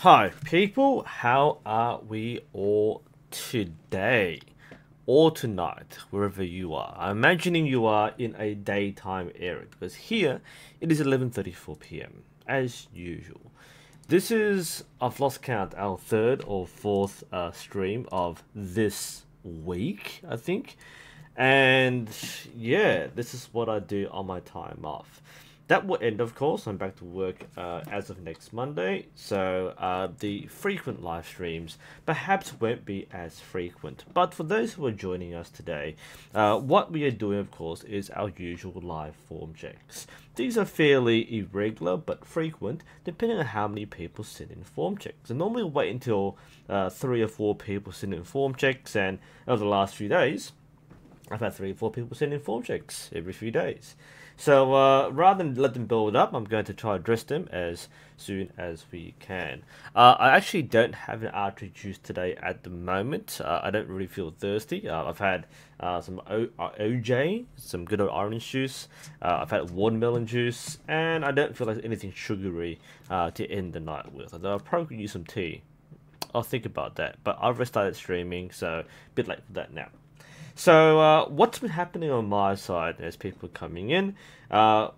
Hi people, how are we all today? Or tonight, wherever you are. I'm imagining you are in a daytime area because here it is 11:34 p.m. as usual. This is, I've lost count, our third or fourth stream of this week, I think. And yeah, this is what I do on my time off. That will end, of course. I'm back to work as of next Monday, so the frequent live streams perhaps won't be as frequent. But for those who are joining us today, what we are doing, of course, is our usual live form checks. These are fairly irregular but frequent, depending on how many people send in form checks. And normally wait until 3 or 4 people send in form checks, and over the last few days, I've had 3 or 4 people send in form checks every few days. So rather than let them build up, I'm going to try to address them as soon as we can. I actually don't have an archery juice today at the moment. I don't really feel thirsty. I've had some OJ, some good old orange juice. I've had watermelon juice, and I don't feel like anything sugary to end the night with. Although I'll probably use some tea. I'll think about that. But I've restarted streaming, so a bit late for that now. So what's been happening on my side as people are coming in? The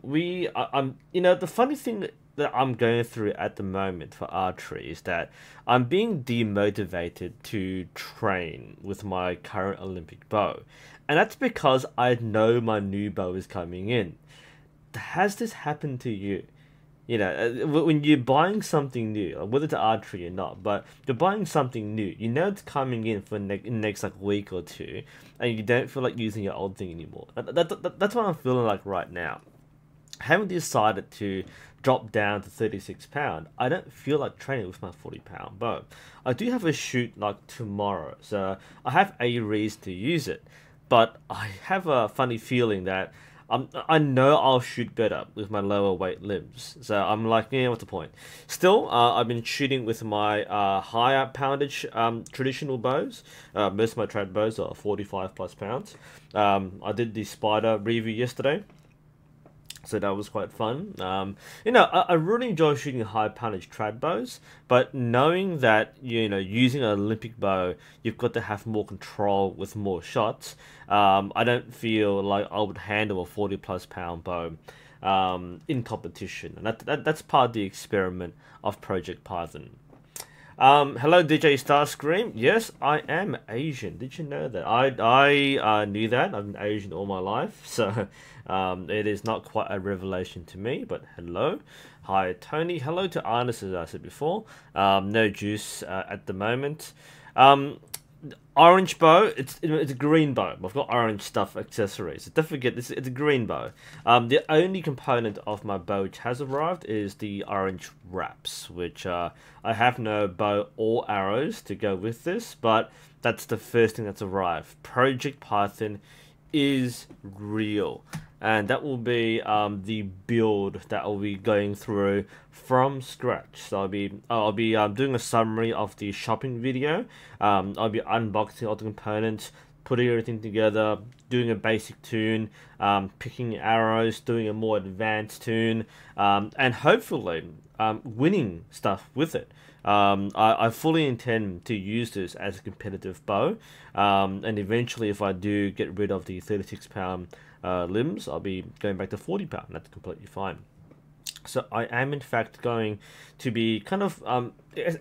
funny thing that I'm going through at the moment for archery is that I'm being demotivated to train with my current Olympic bow, and that's because I know my new bow is coming in. Has this happened to you? When you're buying something new, whether it's archery or not, but you're buying something new, you know it's coming in for in the next like week or two, and you don't feel like using your old thing anymore. That's what I'm feeling like right now. Having decided to drop down to 36 pound, I don't feel like training with my 40-pound bow. I do have a shoot like tomorrow, so I have a reason to use it, but I have a funny feeling that I know I'll shoot better with my lower weight limbs. So I'm like, yeah, what's the point? Still, I've been shooting with my higher poundage traditional bows. Most of my trad bows are 45 plus pounds. I did the Spider review yesterday, so that was quite fun. I really enjoy shooting high poundage trad bows, but knowing that using an Olympic bow, you've got to have more control with more shots. I don't feel like I would handle a 40 plus pound bow in competition, and that's part of the experiment of Project Python. Hello, DJ Starscream. Yes, I am Asian. Did you know that? I knew that. I've been Asian all my life, so it is not quite a revelation to me. But hello, hi Tony. Hello to Arnis, as I said before. No juice at the moment. Orange bow. It's a green bow. I've got orange stuff accessories. So don't forget this. It's a green bow. The only component of my bow which has arrived is the orange wraps, which I have no bow or arrows to go with this, but that's the first thing that's arrived. Project Python is real, and that will be the build that I'll be going through from scratch. So I'll be doing a summary of the shopping video. I'll be unboxing all the components, putting everything together, doing a basic tune, picking arrows, doing a more advanced tune, and hopefully winning stuff with it. I fully intend to use this as a competitive bow, and eventually if I do get rid of the 36 pound limbs, I'll be going back to 40 pound. That's completely fine. So I am in fact going to be kind of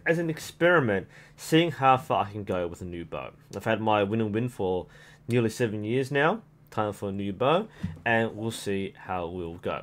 as an experiment, seeing how far I can go with a new bow. I've had my win for nearly 7 years now. Time for a new bow, and we'll see how we'll go.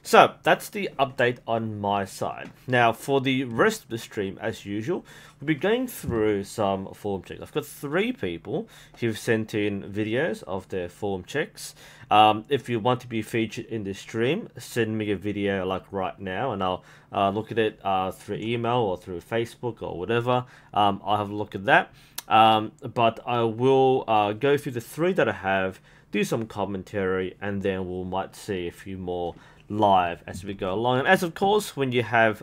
So that's the update on my side. Now for the rest of the stream, as usual, we'll be going through some form checks. I've got 3 people who've sent in videos of their form checks. If you want to be featured in this stream, send me a video like right now, and I'll look at it through email or through Facebook or whatever. I'll have a look at that. But I will go through the 3 that I have, do some commentary, and then we might see a few more live as we go along. And as of course, when you have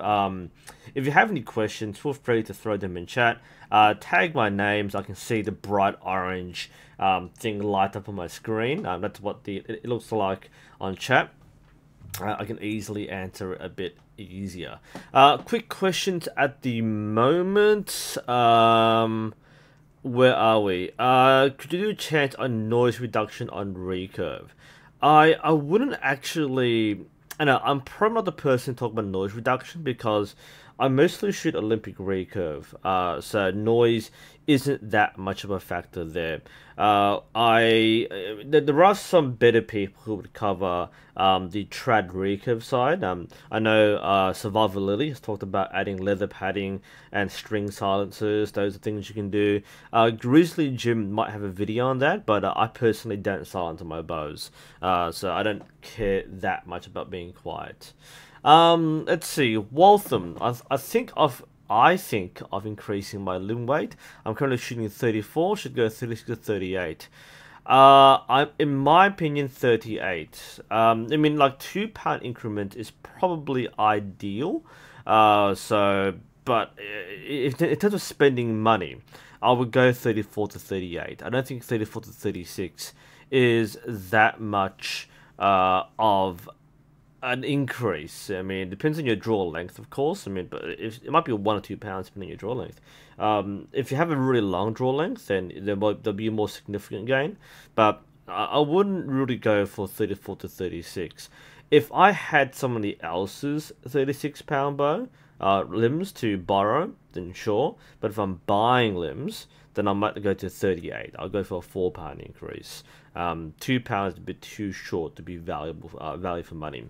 if you have any questions, feel free to throw them in chat. Tag my name so I can see the bright orange thing light up on my screen. That's what it looks like on chat. I can easily answer it a bit easier. Quick questions at the moment. Where are we? Could you do a chance on noise reduction on recurve? I wouldn't actually. I know I'm probably not the person to talk about noise reduction because I mostly shoot Olympic recurve. So noise isn't that much of a factor there. There are some better people who would cover the trad recurve side. I know Survivor Lily has talked about adding leather padding and string silencers. Those are things you can do. Grizzly Jim might have a video on that, but I personally don't silence my bows, so I don't care that much about being quiet. Let's see, Waltham. I think of increasing my limb weight. I'm currently shooting 34, should go 36 to 38. In my opinion, 38. I mean, like £2 increment is probably ideal. But in terms of spending money, I would go 34 to 38. I don't think 34 to 36 is that much of an increase. I mean, it depends on your draw length, of course. I mean, but if it might be 1 or 2 pounds depending on your draw length. If you have a really long draw length, then there'll be a more significant gain. But I wouldn't really go for 34 to 36. If I had somebody else's 36-pound bow limbs to borrow, then sure. But if I'm buying limbs, then I might go to 38. I'll go for a £4 increase. £2 is a bit too short to be value for money.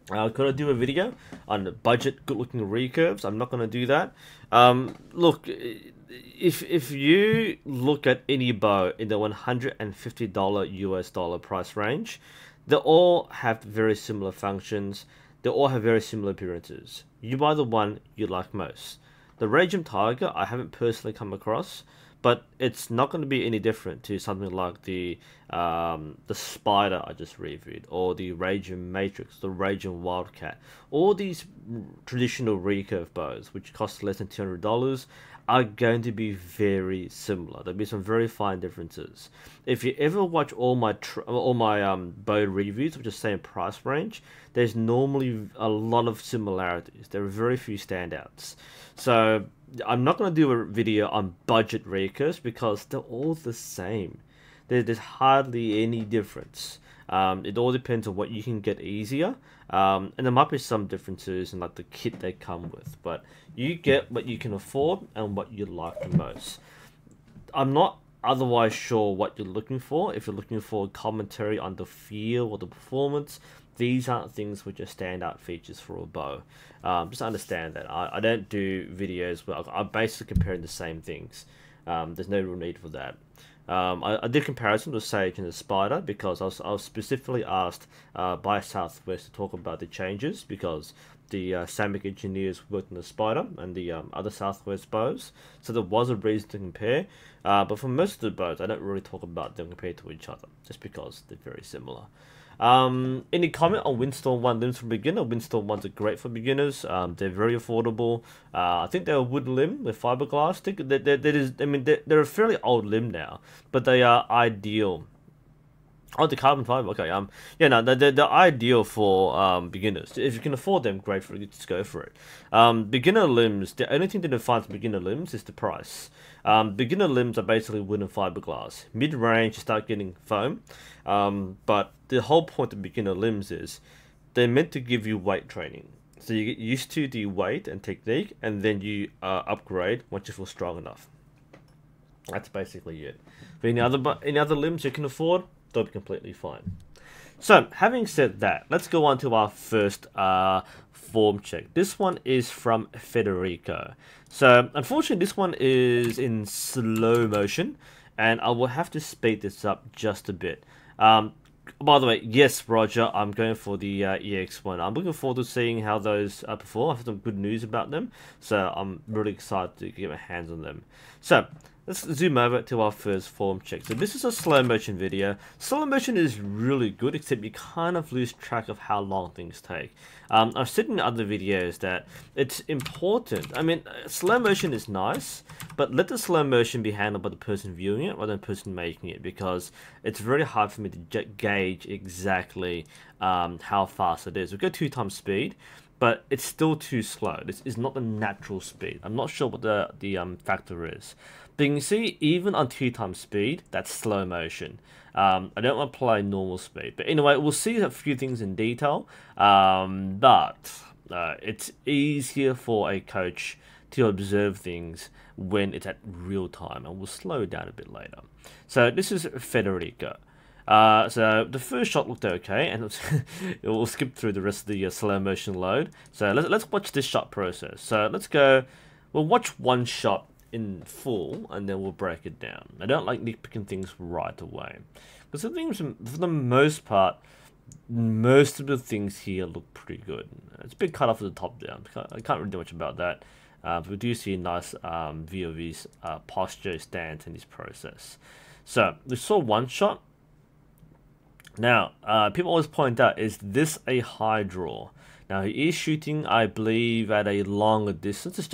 Could I do a video on budget good-looking recurves? I'm not going to do that. Look, if you look at any bow in the $150 US dollar price range, they all have very similar functions. They all have very similar appearances. You buy the one you like most. The Radium Tiger, I haven't personally come across, but it's not going to be any different to something like the Spider I just reviewed, or the Radium Matrix, the Radium Wildcat. All these traditional recurve bows, which cost less than $200, are going to be very similar. There'll be some very fine differences. If you ever watch all my bow reviews, which is the same price range, there's normally a lot of similarities. There are very few standouts. So I'm not going to do a video on budget recurves because they're all the same. There's hardly any difference. It all depends on what you can get easier, and there might be some differences in like the kit they come with, but you get what you can afford and what you like the most. I'm not otherwise sure what you're looking for. If you're looking for commentary on the feel or the performance, these aren't things which are standout features for a bow. Just understand that. I don't do videos where I'm basically comparing the same things. There's no real need for that. I did comparison with Sage and the Spider because I was specifically asked by Southwest to talk about the changes because the Samick engineers worked on the Spider and the other Southwest bows, so there was a reason to compare. But for most of the bows, I don't really talk about them compared to each other, just because they're very similar. Any comment on Windstorm 1 limbs for beginner? Windstorm 1s are great for beginners. They're very affordable. I think they're a wood limb with fiberglass. They're a fairly old limb now, but they are ideal. Oh, the carbon fiber. Okay. Yeah, no, they're ideal for beginners. If you can afford them, great for it. Just go for it. Beginner limbs. The only thing that defines beginner limbs is the price. Beginner limbs are basically wood and fiberglass. Mid-range, you start getting foam. But the whole point of beginner limbs is they're meant to give you weight training. So you get used to the weight and technique, and then you upgrade once you feel strong enough. That's basically it. But any other limbs you can afford, they'll be completely fine. So, having said that, let's go on to our first form check. This one is from Federica. So, unfortunately, this one is in slow motion, and I will have to speed this up just a bit. By the way, yes, Roger, I'm going for the EX1. I'm looking forward to seeing how those perform. I have some good news about them, so I'm really excited to get my hands on them. So, let's zoom over to our first form check. So this is a slow motion video. Slow motion is really good, except you kind of lose track of how long things take. I've said in other videos that it's important. I mean, slow motion is nice, but let the slow motion be handled by the person viewing it rather than the person making it, because it's very hard for me to gauge exactly how fast it is. We go 2 times speed, but it's still too slow. This is not the natural speed. I'm not sure what the factor is. But you can see, even on 2 times speed, that's slow motion. I don't want to play normal speed. But anyway, we'll see a few things in detail. It's easier for a coach to observe things when it's at real time. And we'll slow down a bit later. So this is Federica. So the first shot looked okay, and we'll skip through the rest of the slow motion load. So let's watch this shot process. So let's go. We'll watch one shot in full, and then we'll break it down. I don't like nitpicking things right away, because the things, for the most part, most of the things here look pretty good. It's a bit cut off at the top down. I can't really do much about that. But we do see a nice view of his posture, stance, and his process. So we saw one shot. Now, people always point out, is this a high draw? Now, he is shooting, I believe, at a longer distance.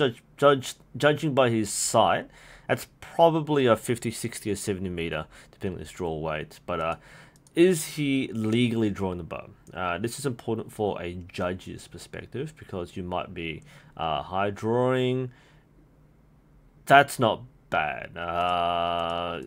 Judging by his sight, that's probably a 50, 60, or 70 meter, depending on his draw weight. But is he legally drawing the bow? This is important for a judge's perspective, because you might be high drawing. That's not bad.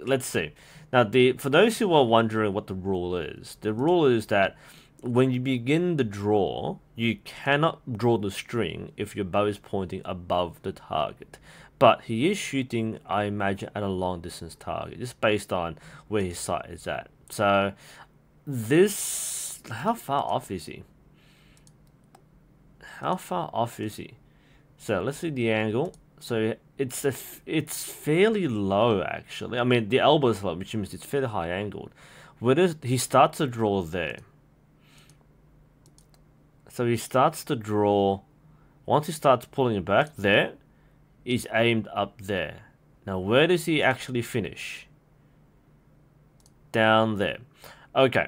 Let's see. Now, for those who are wondering what the rule is that when you begin the draw, you cannot draw the string if your bow is pointing above the target. But he is shooting, I imagine, at a long distance target, just based on where his sight is at. So this, how far off is he? How far off is he? So let's see the angle. So it's fairly low, actually. I mean, the elbow is low, which means it's fairly high angled. Where does he starts to draw there? So he starts to draw. Once he starts pulling it back, there, he's aimed up there. Now, where does he actually finish? Down there. Okay.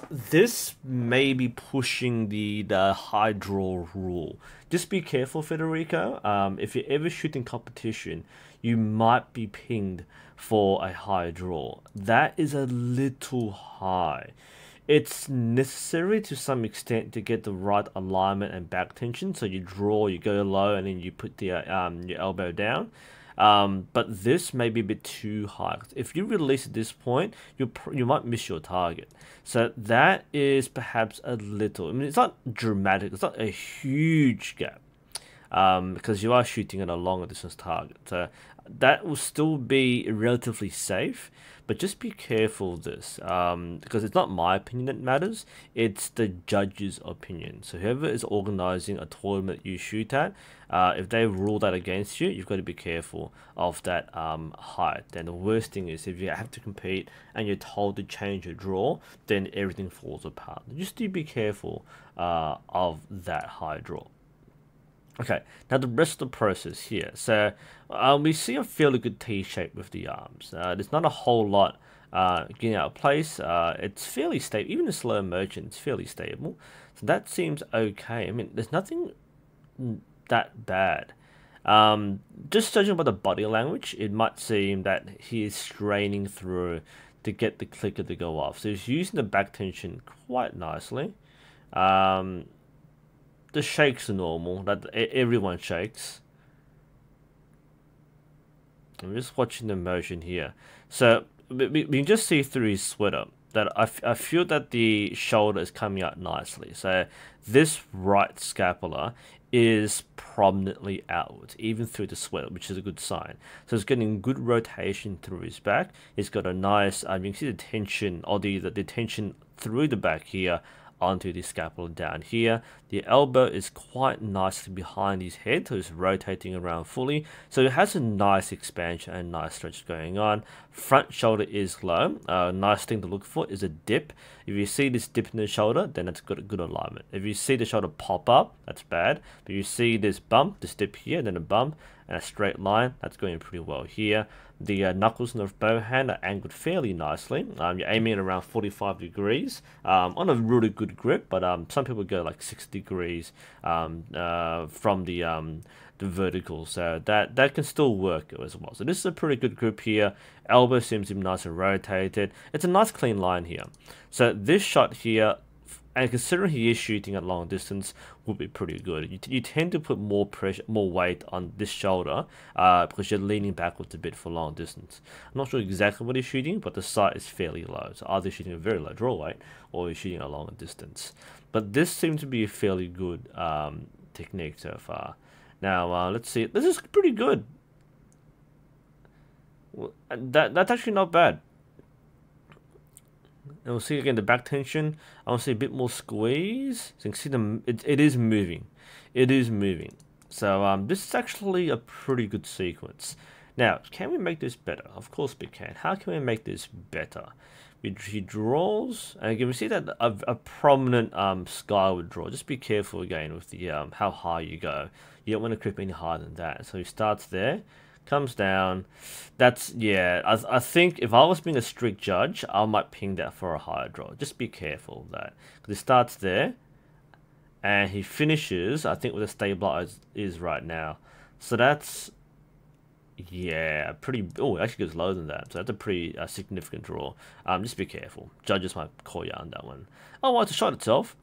This may be pushing the high draw rule. Just be careful, Federica. If you're ever shooting competition, you might be pinged for a high draw. That is a little high. It's necessary to some extent to get the right alignment and back tension. So you draw, you go low, and then you put the your elbow down. But this may be a bit too high. If you release at this point, you might miss your target. So that is perhaps a little. I mean, it's not dramatic. It's not a huge gap, because you are shooting at a longer distance target. So that will still be relatively safe. But just be careful of this, because it's not my opinion that matters, it's the judge's opinion. So whoever is organizing a tournament you shoot at, if they rule that against you, you've got to be careful of that height. And the worst thing is, if you have to compete and you're told to change your draw, then everything falls apart. Just do be careful of that high draw. Okay, now the rest of the process here. So we see a fairly good T shape with the arms. There's not a whole lot getting out of place. It's fairly stable. Even in slow motion, it's fairly stable. So that seems okay. I mean, there's nothing that bad. Just judging by the body language, it might seem that he is straining through to get the clicker to go off. So he's using the back tension quite nicely. The shakes are normal, that everyone shakes. I'm just watching the motion here. So we can just see through his sweater that I feel that the shoulder is coming out nicely. So this right scapula is prominently outwards, even through the sweater, which is a good sign. So it's getting good rotation through his back. He's got a nice, you can see the tension, or the tension through the back here, onto the scapula down here. The elbow is quite nicely behind his head, so it's rotating around fully. So it has a nice expansion and nice stretch going on. Front shoulder is low. Nice thing to look for is a dip. If you see this dip in the shoulder, then that's got a good alignment. If you see the shoulder pop up, that's bad. But you see this bump, this dip here, then a bump, and a straight line. That's going pretty well here. The knuckles in the bow hand are angled fairly nicely. You're aiming at around 45 degrees on a really good grip, but some people go like 6 degrees from the vertical, so that can still work as well. So this is a pretty good grip here. Elbow seems to be nice and rotated. It's a nice clean line here. So this shot here, and considering he is shooting at long distance, would be pretty good. You tend to put more pressure, more weight on this shoulder because you're leaning backwards a bit for long distance. I'm not sure exactly what he's shooting, but the sight is fairly low. So either shooting a very low draw weight or he's shooting a longer distance. But this seems to be a fairly good technique so far. Now let's see. This is pretty good. That's actually not bad. And we'll see again the back tension. I want to see a bit more squeeze. So you can see it is moving. It is moving. So this is actually a pretty good sequence. Now, can we make this better? Of course we can. How can we make this better? He draws, and again we see that a prominent skyward draw. Just be careful again with the how high you go. You don't want to creep any higher than that. So he starts there, comes down. That's, yeah, I think if I was being a strict judge, I might ping that for a higher draw. Just be careful of that. Because he starts there, and he finishes, I think, where the stabilizer is right now. So that's, yeah, pretty, oh, it actually goes lower than that. So that's a pretty significant draw. Just be careful. Judges might call you on that one. Oh, well, it's a shot itself.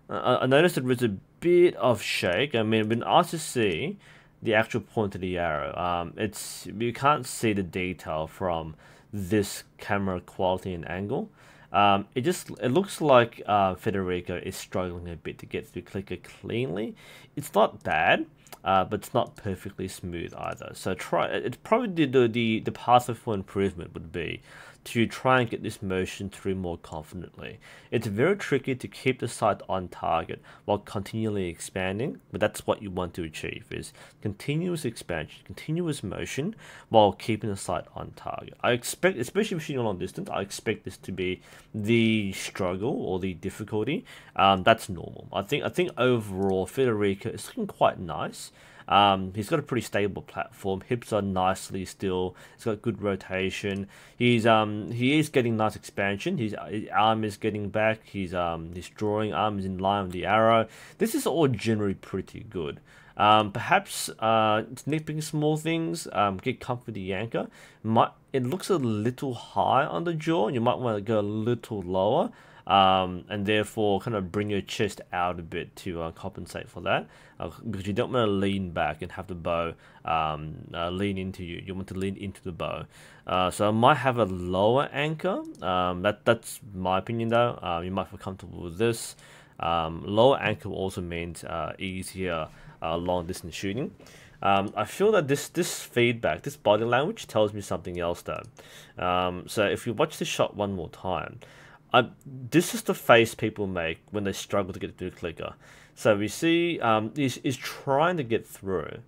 I noticed there was a bit of shake. I mean, it'd been nice to see the actual point of the arrow. You can't see the detail from this camera quality and angle. It looks like Federica is struggling a bit to get through clicker cleanly. It's not bad, but it's not perfectly smooth either. So it's probably the path for improvement would be to try and get this motion through more confidently. It's very tricky to keep the sight on target while continually expanding, but that's what you want to achieve, is continuous expansion, continuous motion while keeping the sight on target. I expect, especially if shooting a long distance, I expect this to be the struggle or the difficulty. That's normal. I think overall Federica is looking quite nice. He's got a pretty stable platform. Hips are nicely still. He's got good rotation. He is getting nice expansion. His arm is getting back. His drawing arm is in line with the arrow. This is all generally pretty good. Perhaps nitpicking small things. Get comfort with the anchor. It looks a little high on the jaw. You might want to go a little lower. And therefore kind of bring your chest out a bit to compensate for that, because you don't want to lean back and have the bow lean into you. You want to lean into the bow. So I might have a lower anchor. That's my opinion though. You might feel comfortable with this. Lower anchor also means easier long distance shooting. I feel that this feedback, this body language tells me something else though. So if you watch this shot one more time, this is the face people make when they struggle to get through the clicker. So we see he's trying to get through,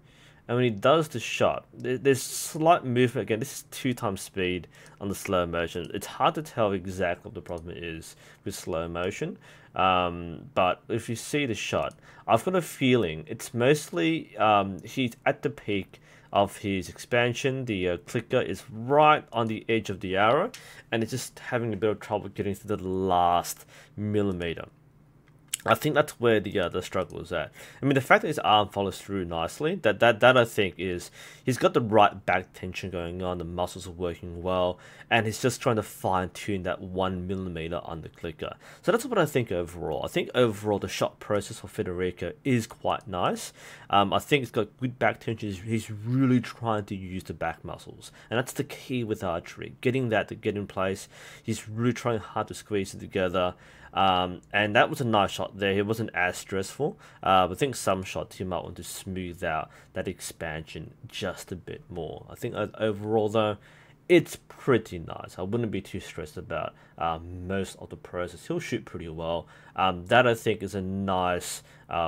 and when he does the shot, there's slight movement. Again, this is 2 times speed on the slow motion. It's hard to tell exactly what the problem is with slow motion. But if you see the shot, I've got a feeling it's mostly he's at the peak of his expansion. The clicker is right on the edge of the arrow, and it's just having a bit of trouble getting to the last millimeter. I think that's where the struggle is at. I mean, the fact that his arm follows through nicely, that I think is, he's got the right back tension going on, the muscles are working well, and he's just trying to fine tune that 1 millimeter on the clicker. So that's what I think overall. I think overall the shot process for Federica is quite nice. I think he's got good back tension. He's really trying to use the back muscles, and that's the key with archery. Getting that to get in place. He's really trying hard to squeeze it together. And that was a nice shot there. It wasn't as stressful. But I think some shots you might want to smooth out that expansion just a bit more. I think overall though, it's pretty nice. I wouldn't be too stressed about most of the process. He'll shoot pretty well. That I think is a nice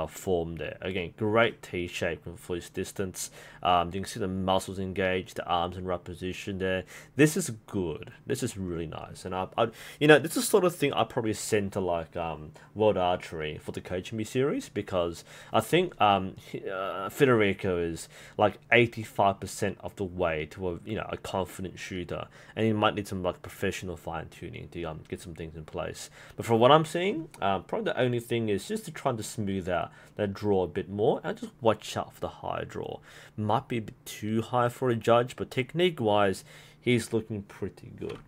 form there. Again, great T shape for his distance. You can see the muscles engaged, the arms in right position there. This is good. This is really nice. And this is sort of thing I probably send to like World Archery for the Coaching Me series, because I think Federica is like 85% of the way to a confident shooter, and you might need some like professional fine tuning to get some things in place. But from what I'm seeing, probably the only thing is just to try to smooth out that draw a bit more, and just watch out for the high draw. Might be a bit too high for a judge, but technique wise, he's looking pretty good.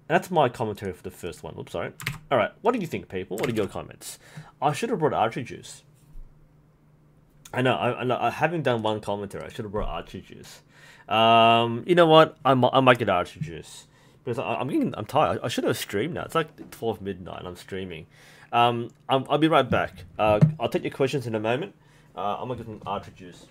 That's my commentary for the first one. Oops, sorry. All right, what do you think, people? What are your comments? I should have brought archery juice. I know, I haven't done one commentary. I should have brought archery juice. You know what? I might get archery juice, because I'm tired. I should have streamed now. It's like 12 midnight and I'm streaming. I'll be right back. I'll take your questions in a moment. I'm gonna get some archery juice.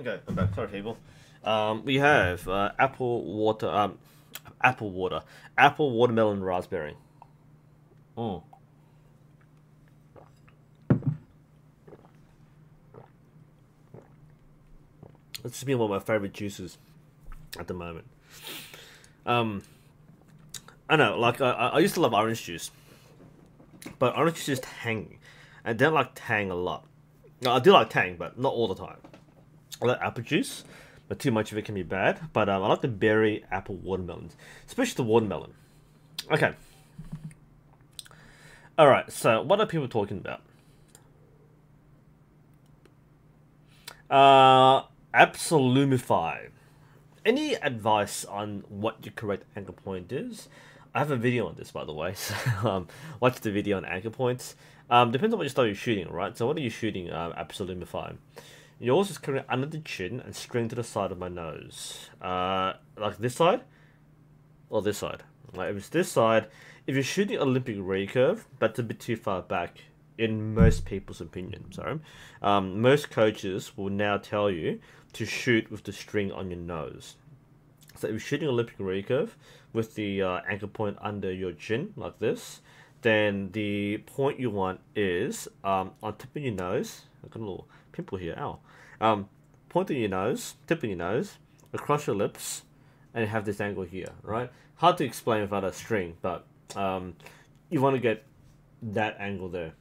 Okay, I'm back. Sorry, people. We have apple watermelon, raspberry. Mm. This has been one of my favorite juices at the moment. I know, like I used to love orange juice, but orange juice is tangy. I don't like tang a lot. No, I do like tang, but not all the time. I like apple juice, but too much of it can be bad. But I like the berry, apple, watermelons, especially the watermelon. Okay. All right. So, what are people talking about? Absolumify. Any advice on what your correct anchor point is? I have a video on this, by the way. So, watch the video on anchor points. Depends on what style you're shooting, right? So, what are you shooting? Absolumify. Yours is currently under the chin and string to the side of my nose. Like this side or this side. Like if it's this side, if you're shooting Olympic recurve, that's a bit too far back in most people's opinion. Sorry. Most coaches will now tell you to shoot with the string on your nose. So if you're shooting Olympic recurve with the anchor point under your chin like this, then the point you want is on tip of your nose. I've got a little pimple here. Ow. Point of your nose, tip of your nose, across your lips, and you have this angle here, right? Hard to explain without a string, but you want to get that angle there.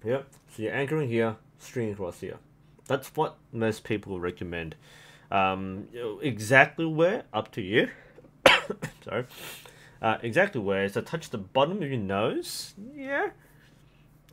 Yep. So you're anchoring here, string across here. That's what most people recommend. Exactly where, up to you. Sorry. Exactly where is to touch the bottom of your nose. Yeah.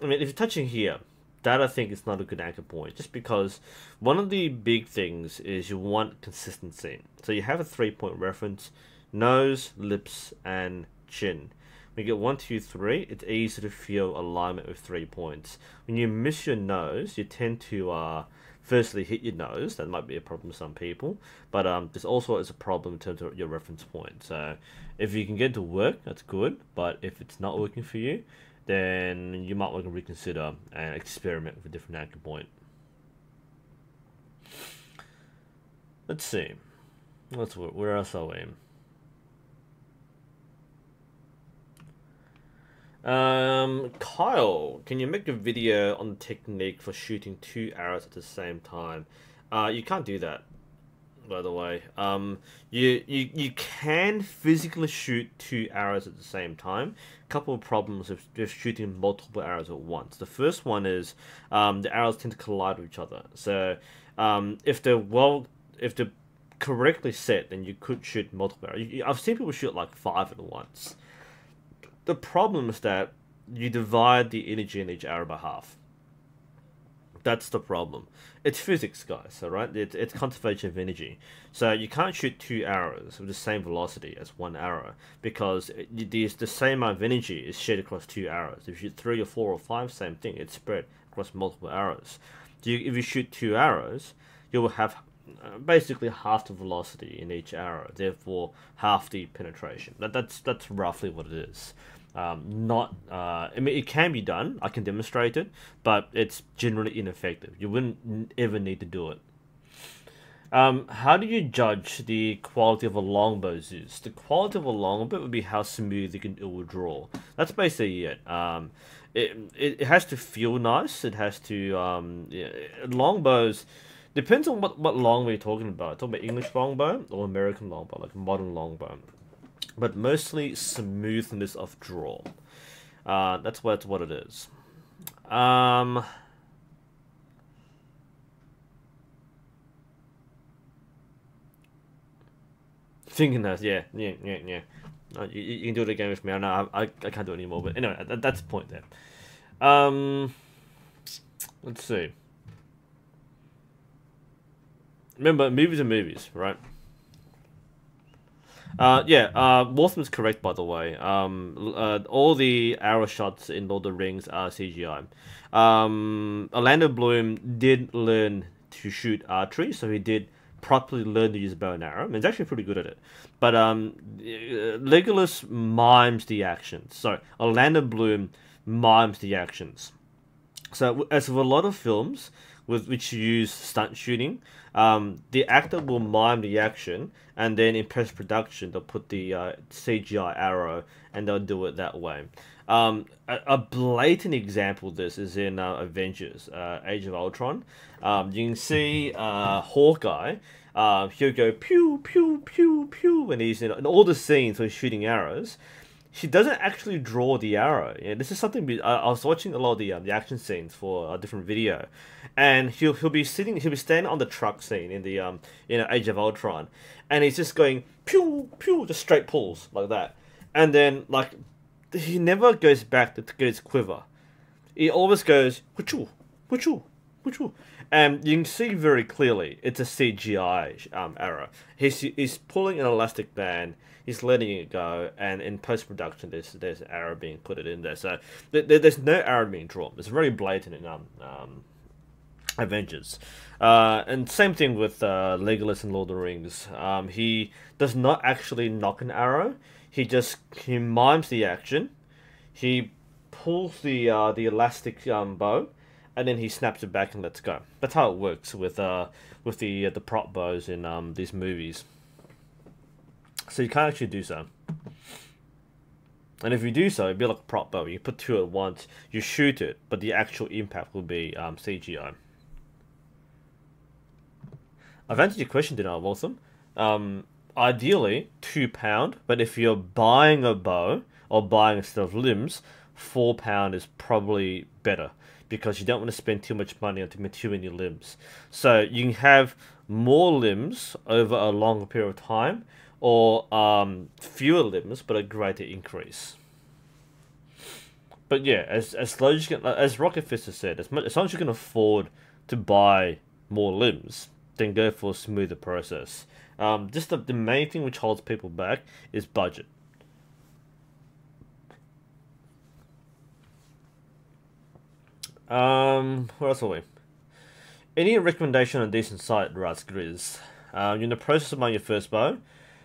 I mean, if you're touching here, that I think is not a good anchor point, just because one of the big things is you want consistency. So you have a 3-point reference: nose, lips, and chin. When you get 1, 2, 3, it's easy to feel alignment with 3 points. When you miss your nose, you tend to firstly hit your nose. That might be a problem for some people, but this also is a problem in terms of your reference point. So if you can get it to work, that's good, but if it's not working for you, then you might want to reconsider and experiment with a different anchor point. Let's see. Where else are we? Kyle, can you make a video on the technique for shooting 2 arrows at the same time? You can't do that, by the way. You can physically shoot 2 arrows at the same time. Couple of problems with just shooting multiple arrows at once. The first one is the arrows tend to collide with each other. So if they're correctly set, then you could shoot multiple arrows. I've seen people shoot like 5 at once. The problem is that you divide the energy in each arrow by half. That's the problem. It's physics, guys, alright? It's conservation of energy. So you can't shoot two arrows with the same velocity as one arrow because the same amount of energy is shared across two arrows. If you shoot three or four or five, same thing. It's spread across multiple arrows. If you shoot two arrows, you will have basically half the velocity in each arrow, therefore half the penetration. That's roughly what it is. Not, I mean, it can be done. I can demonstrate it, but it's generally ineffective. You wouldn't ever need to do it. How do you judge the quality of a longbow's use? The quality of a longbow would be how smooth it will draw. That's basically it. It has to feel nice. It has to, yeah, longbows, depends on what longbow you're talking about. Talking about English longbow or American longbow, like a modern longbow. But mostly smoothness of draw. That's what it is. Thinking that, yeah. You can do it again with me. I can't do it anymore. But anyway, that's the point there. Let's see. Remember, movies are movies, right? Waltham's correct, by the way. All the arrow shots in Lord of the Rings are CGI. Orlando Bloom did learn to shoot archery, so he did properly learn to use a bow and arrow, and he's actually pretty good at it. But Legolas mimes the actions. So Orlando Bloom mimes the actions. So as with a lot of films with which use stunt shooting, the actor will mime the action, and then in post-production they'll put the CGI arrow and they'll do it that way. A blatant example of this is in Avengers, Age of Ultron. You can see Hawkeye, he'll go pew, pew, pew, pew, when he's in all the scenes where he's shooting arrows. She doesn't actually draw the arrow. Yeah, this is something I was watching a lot of the action scenes for a different video, and he'll be standing on the truck scene in the Age of Ultron, and he's just going pew pew, just straight pulls like that, and then like he never goes back to get his quiver. He always goes wachoo wachoo wachoo, and you can see very clearly it's a CGI arrow. He's pulling an elastic band. He's letting it go, and in post-production, there's arrow being put in there. So there's no arrow being drawn. It's very blatant in Avengers. And same thing with Legolas in Lord of the Rings. He does not actually knock an arrow. He mimes the action. He pulls the elastic bow, and then he snaps it back and lets go. That's how it works with the prop bows in these movies. So you can't actually do so. And if you do so, it'd be like a prop bow. You put two at once, you shoot it, but the actual impact will be CGI. I've answered your question, didn't I, Waltham? Ideally, £2, but if you're buying a bow, or buying a set of limbs, £4 is probably better, because you don't want to spend too much money on too many limbs. So you can have more limbs over a longer period of time, or fewer limbs but a greater increase. But yeah, as long as you can, as Rocket Fist has said, as long as you can afford to buy more limbs, then go for a smoother process. Just the main thing which holds people back is budget. Where else are we? Any recommendation on a decent site, writes Grizz? You're in the process of buying your first bow.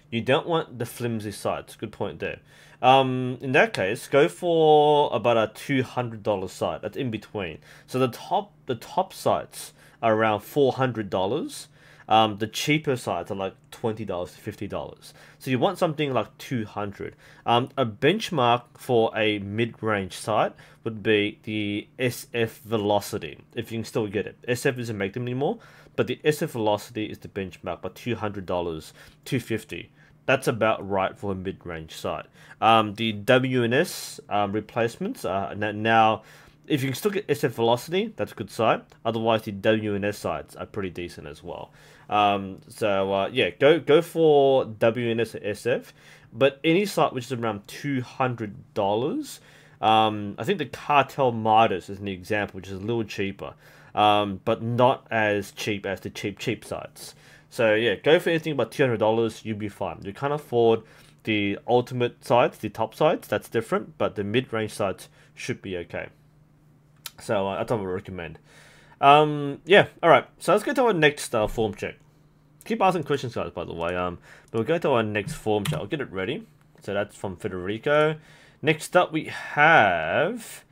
You don't want the flimsy sights. Good point there. In that case, go for about a $200 sight. That's in between. So the top sights are around $400. The cheaper sites are like $20 to $50. So you want something like $200. A benchmark for a mid-range sight would be the SF Velocity, if you can still get it. SF doesn't make them anymore, but the SF Velocity is the benchmark by $200, $250. That's about right for a mid-range sight. The WNS replacements are now, if you can still get SF Velocity, that's a good sight. Otherwise, the WNS sights are pretty decent as well. Yeah, go for WNS or SF. But any sight which is around $200, I think the Cartel Midas is an example, which is a little cheaper. but not as cheap as the cheap sites. So yeah, go for anything about $200, you'll be fine. You can't afford the ultimate sites, the top sites, that's different, but the mid-range sites should be okay. So that's what I would recommend. Yeah, alright, so let's go to our next form check. Keep asking questions, guys, by the way. But we'll go to our next form check. I'll get it ready. So that's from Federica. Next up, we have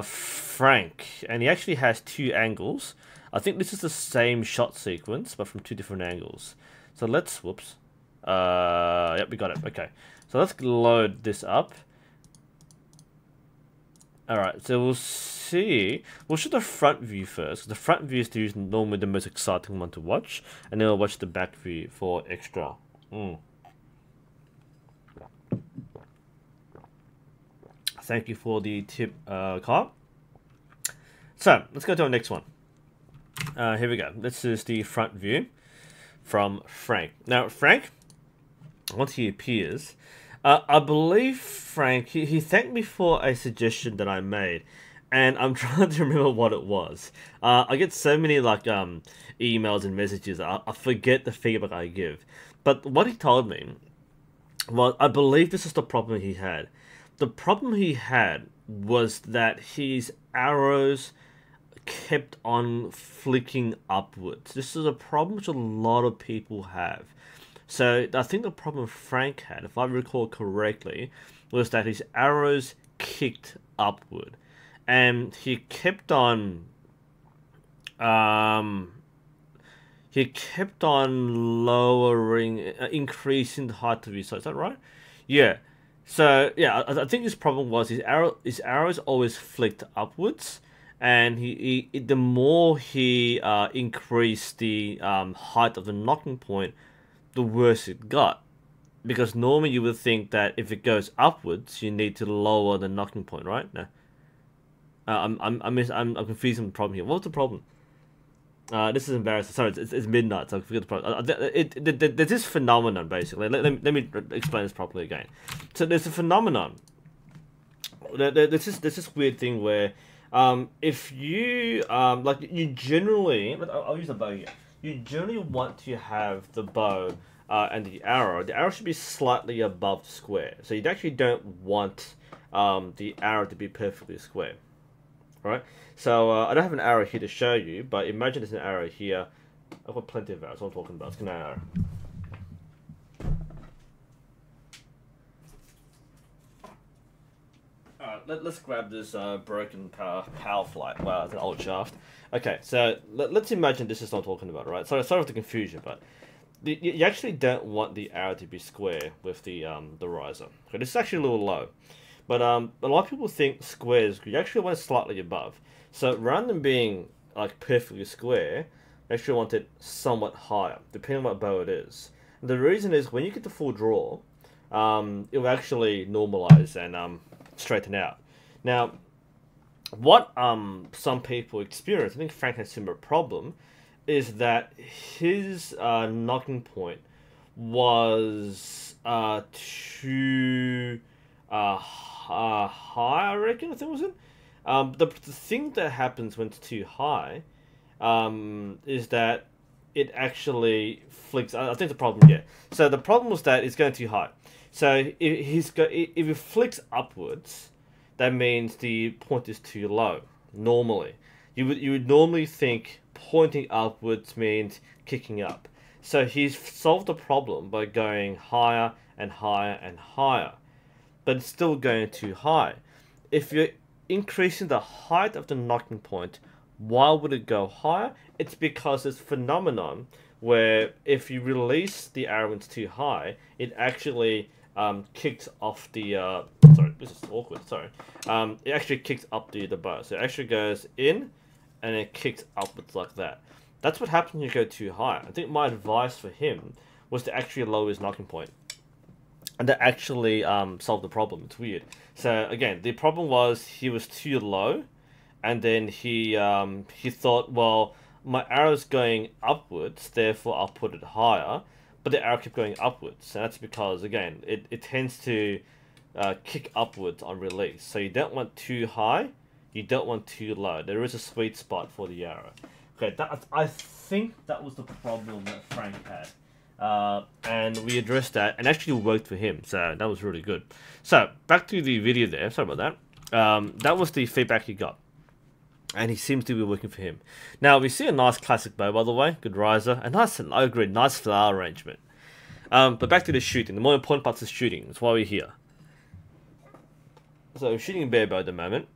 Frank, and he actually has 2 angles. I think this is the same shot sequence, but from 2 different angles. So let's, whoops. Yep, we got it. Okay, so let's load this up. Alright, so we'll see. We'll show the front view first. The front view is normally the most exciting one to watch, and then we'll watch the back view for extra. Thank you for the tip, Carl. So, let's go to our next one. Here we go. This is the front view from Frank. Now, Frank, once he appears, I believe Frank, he thanked me for a suggestion that I made, and I'm trying to remember what it was. I get so many like emails and messages, I forget the feedback I give. But what he told me, well, I believe this is the problem he had. The problem he had was that his arrows kept on flicking upwards. This is a problem which a lot of people have. So I think the problem Frank had, if I recall correctly, was that his arrows kicked upward, and he kept on lowering, increasing the height of his sight. Is that right? Yeah. So yeah, I think his problem was his arrows always flicked upwards, and the more he increased the height of the knocking point, the worse it got. Because normally you would think that if it goes upwards, you need to lower the knocking point, right? No. I'm confusing the problem here. What's the problem? This is embarrassing. Sorry, it's midnight, so I forget the problem. There's this phenomenon, basically. Let me explain this properly again. So there's a phenomenon. There's this weird thing where, if you like, you generally, I'll use a bow here. You generally want to have the bow and the arrow. The arrow should be slightly above the square. So you actually don't want the arrow to be perfectly square. Alright? So I don't have an arrow here to show you, but imagine there's an arrow here. I've got plenty of arrows. What I'm talking about. It's an arrow. Alright, let's grab this broken power flight. Wow, it's an old shaft. Okay, so let's imagine this is what I'm talking about, right? Sorry for the confusion, but you actually don't want the arrow to be square with the riser. Okay, this is actually a little low. But a lot of people think squares, you actually want it slightly above. So rather than being like perfectly square, you actually want it somewhat higher, depending on what bow it is. And the reason is when you get the full draw, it will actually normalize and straighten out. Now, what some people experience, I think Frank had a similar problem, is that his knocking point was too high, I reckon, I think, was it? The thing that happens when it's too high is that it actually flicks. I think the problem, yeah. So the problem was that it's going too high. So if it flicks upwards, that means the point is too low. Normally, you would normally think pointing upwards means kicking up. So he's solved the problem by going higher and higher and higher, but it's still going too high. If you're increasing the height of the knocking point, why would it go higher? It's because this phenomenon where if you release the arrow into too high, it actually kicks off the sorry, this is awkward, sorry. It actually kicks up the bow. So it actually goes in and it kicks upwards like that. That's what happens when you go too high. I think my advice for him was to actually lower his knocking point, and that actually solved the problem. It's weird. So again, the problem was he was too low, and then he thought, well, my arrow's going upwards, therefore I'll put it higher. But the arrow kept going upwards, and that's because, again, it tends to kick upwards on release. So you don't want too high, You don't want too low. There is a sweet spot for the arrow. Okay, I think that was the problem that Frank had. And we addressed that, and actually worked for him, so that was really good. So, back to the video there, sorry about that. That was the feedback he got. And he seems to be working for him. Now, we see a nice classic bow, by the way. Good riser. A nice, I agree, nice flower arrangement. But back to the shooting. The more important part is shooting. That's why we're here. So, I'm shooting a bear bow at the moment.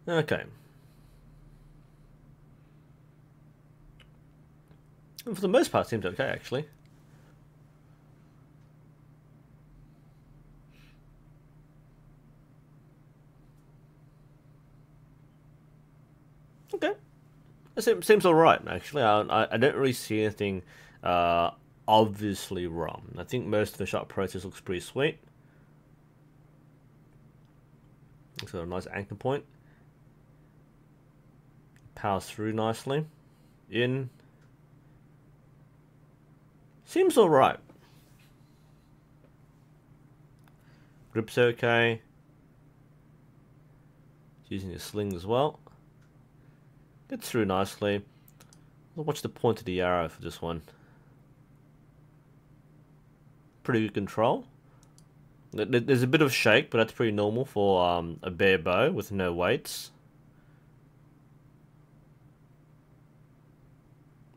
Okay. And for the most part, it seems okay, actually. Okay. It seems alright, actually. I don't really see anything obviously wrong. I think most of the shot process looks pretty sweet. Looks like a nice anchor point. Powers through nicely. In. Seems alright. Grip's okay. Using a sling as well. Gets through nicely. I'll watch the point of the arrow for this one. Pretty good control. There's a bit of shake, but that's pretty normal for a bare bow with no weights.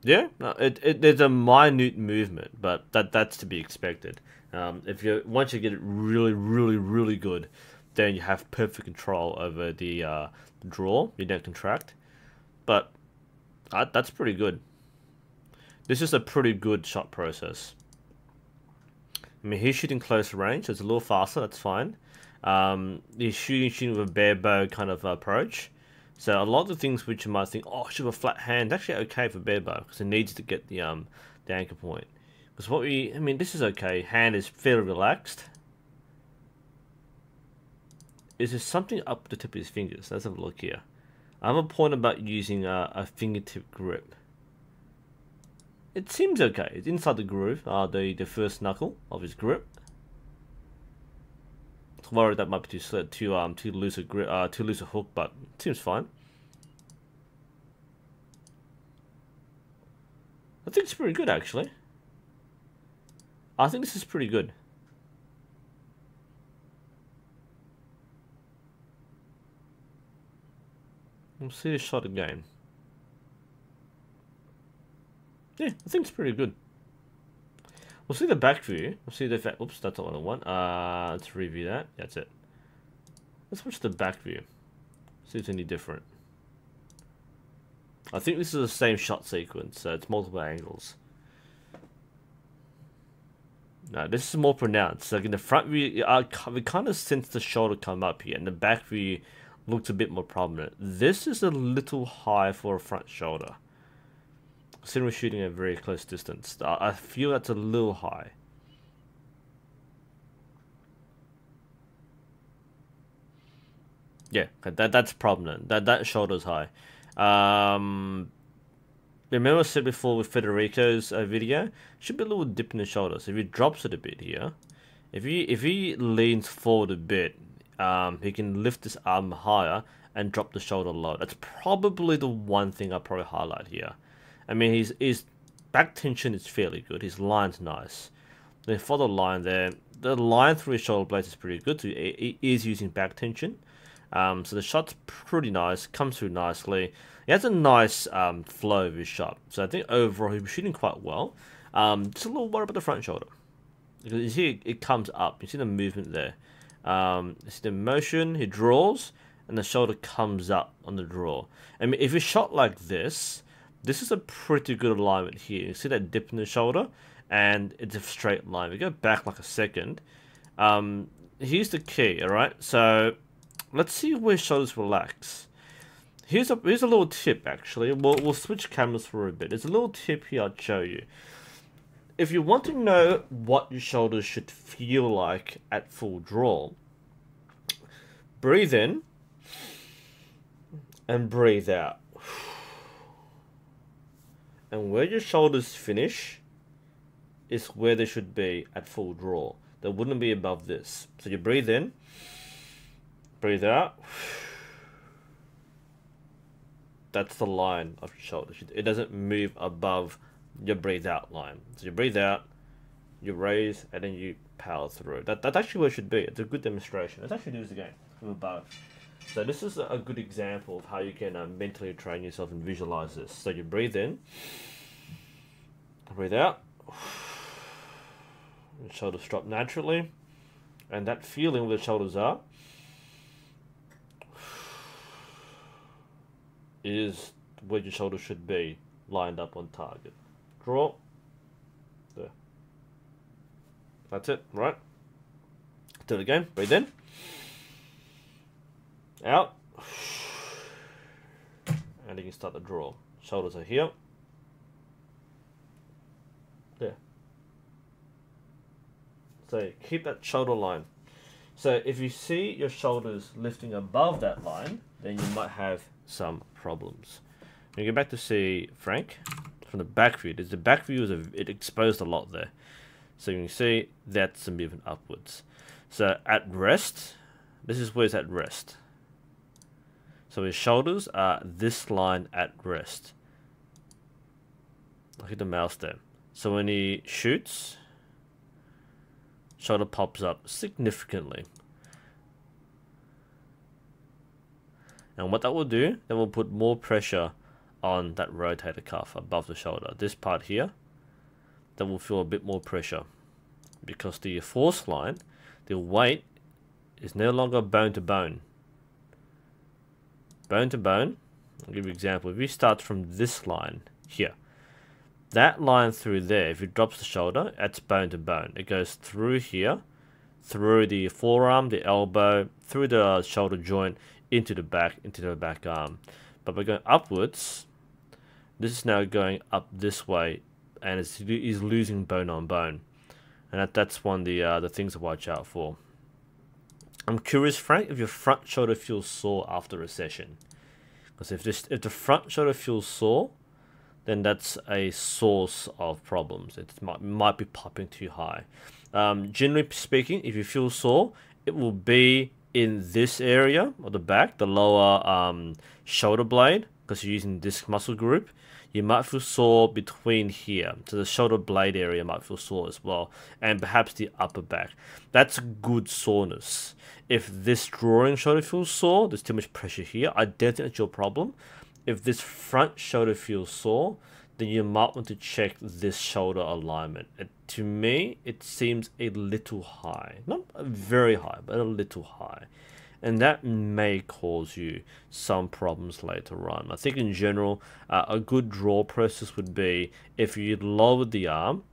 Yeah, no, there's a minute movement, but that's to be expected. Once you get it really good, then you have perfect control over the draw. You don't contract, but that's pretty good. This is a pretty good shot process. I mean, he's shooting close range, so it's a little faster. That's fine. He's shooting with a bare bow kind of approach. So a lot of the things which you might think, oh, I should have a flat hand, actually okay for bare bow because it needs to get the anchor point. Because I mean, this is okay. Hand is fairly relaxed. Is there something up the tip of his fingers? Let's have a look here. I have a point about using a fingertip grip. It seems okay. It's inside the groove, the first knuckle of his grip. I was worried that might be too loose a grip, too loose a hook, but it seems fine. I think it's pretty good actually. I think this is pretty good. We'll see the shot again. Yeah, I think it's pretty good. We'll see the back view. We'll see the effect. Oops, that's not what I want. Let's review that. That's it. Let's watch the back view. See if it's any different. I think this is the same shot sequence, so it's multiple angles. No, this is more pronounced. Like in the front view, we kind of sense the shoulder come up here, and the back view looks a bit more prominent. This is a little high for a front shoulder. Considering we're shooting at a very close distance, I feel that's a little high. Yeah, that's prominent. That shoulder's high. Remember I said before with Federico's video, should be a little dip in the shoulder. So if he drops it a bit here, if he leans forward a bit, he can lift his arm higher and drop the shoulder low. That's probably the one thing I probably highlight here. I mean, his back tension is fairly good. His line's nice. Then for the line there, the line through his shoulder blades is pretty good. So he is using back tension. So the shot's pretty nice. Comes through nicely. He has a nice flow of his shot. So I think overall he's shooting quite well. Just a little worried about the front shoulder. Because you see it comes up. You see the movement there. You see the motion. He draws. And the shoulder comes up on the draw. I mean, if you shot like this... This is a pretty good alignment here. You see that dip in the shoulder, and it's a straight line. We go back like a second. Here's the key, all right? So let's see where shoulders relax. Here's a little tip actually. We'll switch cameras for a bit. There's a little tip here I'll show you. If you want to know what your shoulders should feel like at full draw, breathe in and breathe out. and where your shoulders finish is where they should be at full draw. They wouldn't be above this. So you breathe in, breathe out. That's the line of your shoulders. It doesn't move above your breathe out line. So you breathe out, you raise, and then you power through. That's actually where it should be. It's a good demonstration. Let's actually do this again from above. So this is a good example of how you can mentally train yourself and visualize this. So you breathe in, breathe out, your shoulders drop naturally, and that feeling where the shoulders are is where your shoulders should be, lined up on target. Draw. There. That's it, right? Do it again. Breathe in. Out. And you can start the draw. Shoulders are here. There. So keep that shoulder line. So if you see your shoulders lifting above that line, then you might have some problems. When you go back to see Frank from the back view, the back view it exposed a lot there. So you can see that's a movement upwards. So at rest, this is where it's at rest. So his shoulders are this line at rest. Look at the mouse there. So when he shoots, shoulder pops up significantly. And what that will do, that will put more pressure on that rotator cuff above the shoulder. This part here, that will feel a bit more pressure because the force line, the weight is no longer bone to bone. Bone to bone, I'll give you an example. If you start from this line here, that line through there, if it drops the shoulder, that's bone to bone. It goes through here, through the forearm, the elbow, through the shoulder joint, into the back arm. But by going upwards, this is now going up this way, and it's losing bone on bone. And that's one of the things to watch out for. I'm curious, Frank, if your front shoulder feels sore after a session. Because if the front shoulder feels sore, then that's a source of problems. It might be popping too high. Generally speaking, if you feel sore, it will be in this area of the back, the lower shoulder blade, because you're using this muscle group. You might feel sore between here, so the shoulder blade area might feel sore as well, and perhaps the upper back. That's good soreness. If this drawing shoulder feels sore, there's too much pressure here, I don't think that's your problem. If this front shoulder feels sore, then you might want to check this shoulder alignment. To me, it seems a little high. Not very high, but a little high. And that may cause you some problems later on. I think in general, a good draw process would be if you lowered the arm.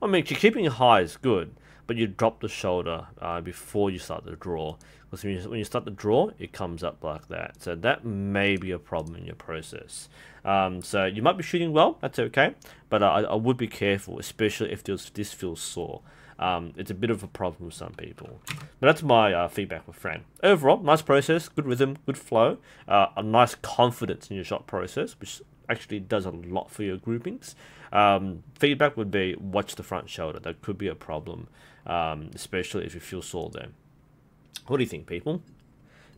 I mean, keeping it high is good, but you drop the shoulder before you start the draw. Because when you start the draw, it comes up like that. So that may be a problem in your process. So you might be shooting well, that's okay. But I would be careful, especially if this feels sore. It's a bit of a problem with some people. But that's my feedback with Fran. Overall, nice process, good rhythm, good flow, a nice confidence in your shot process, which actually does a lot for your groupings. Feedback would be watch the front shoulder. That could be a problem, especially if you feel sore there. What do you think, people?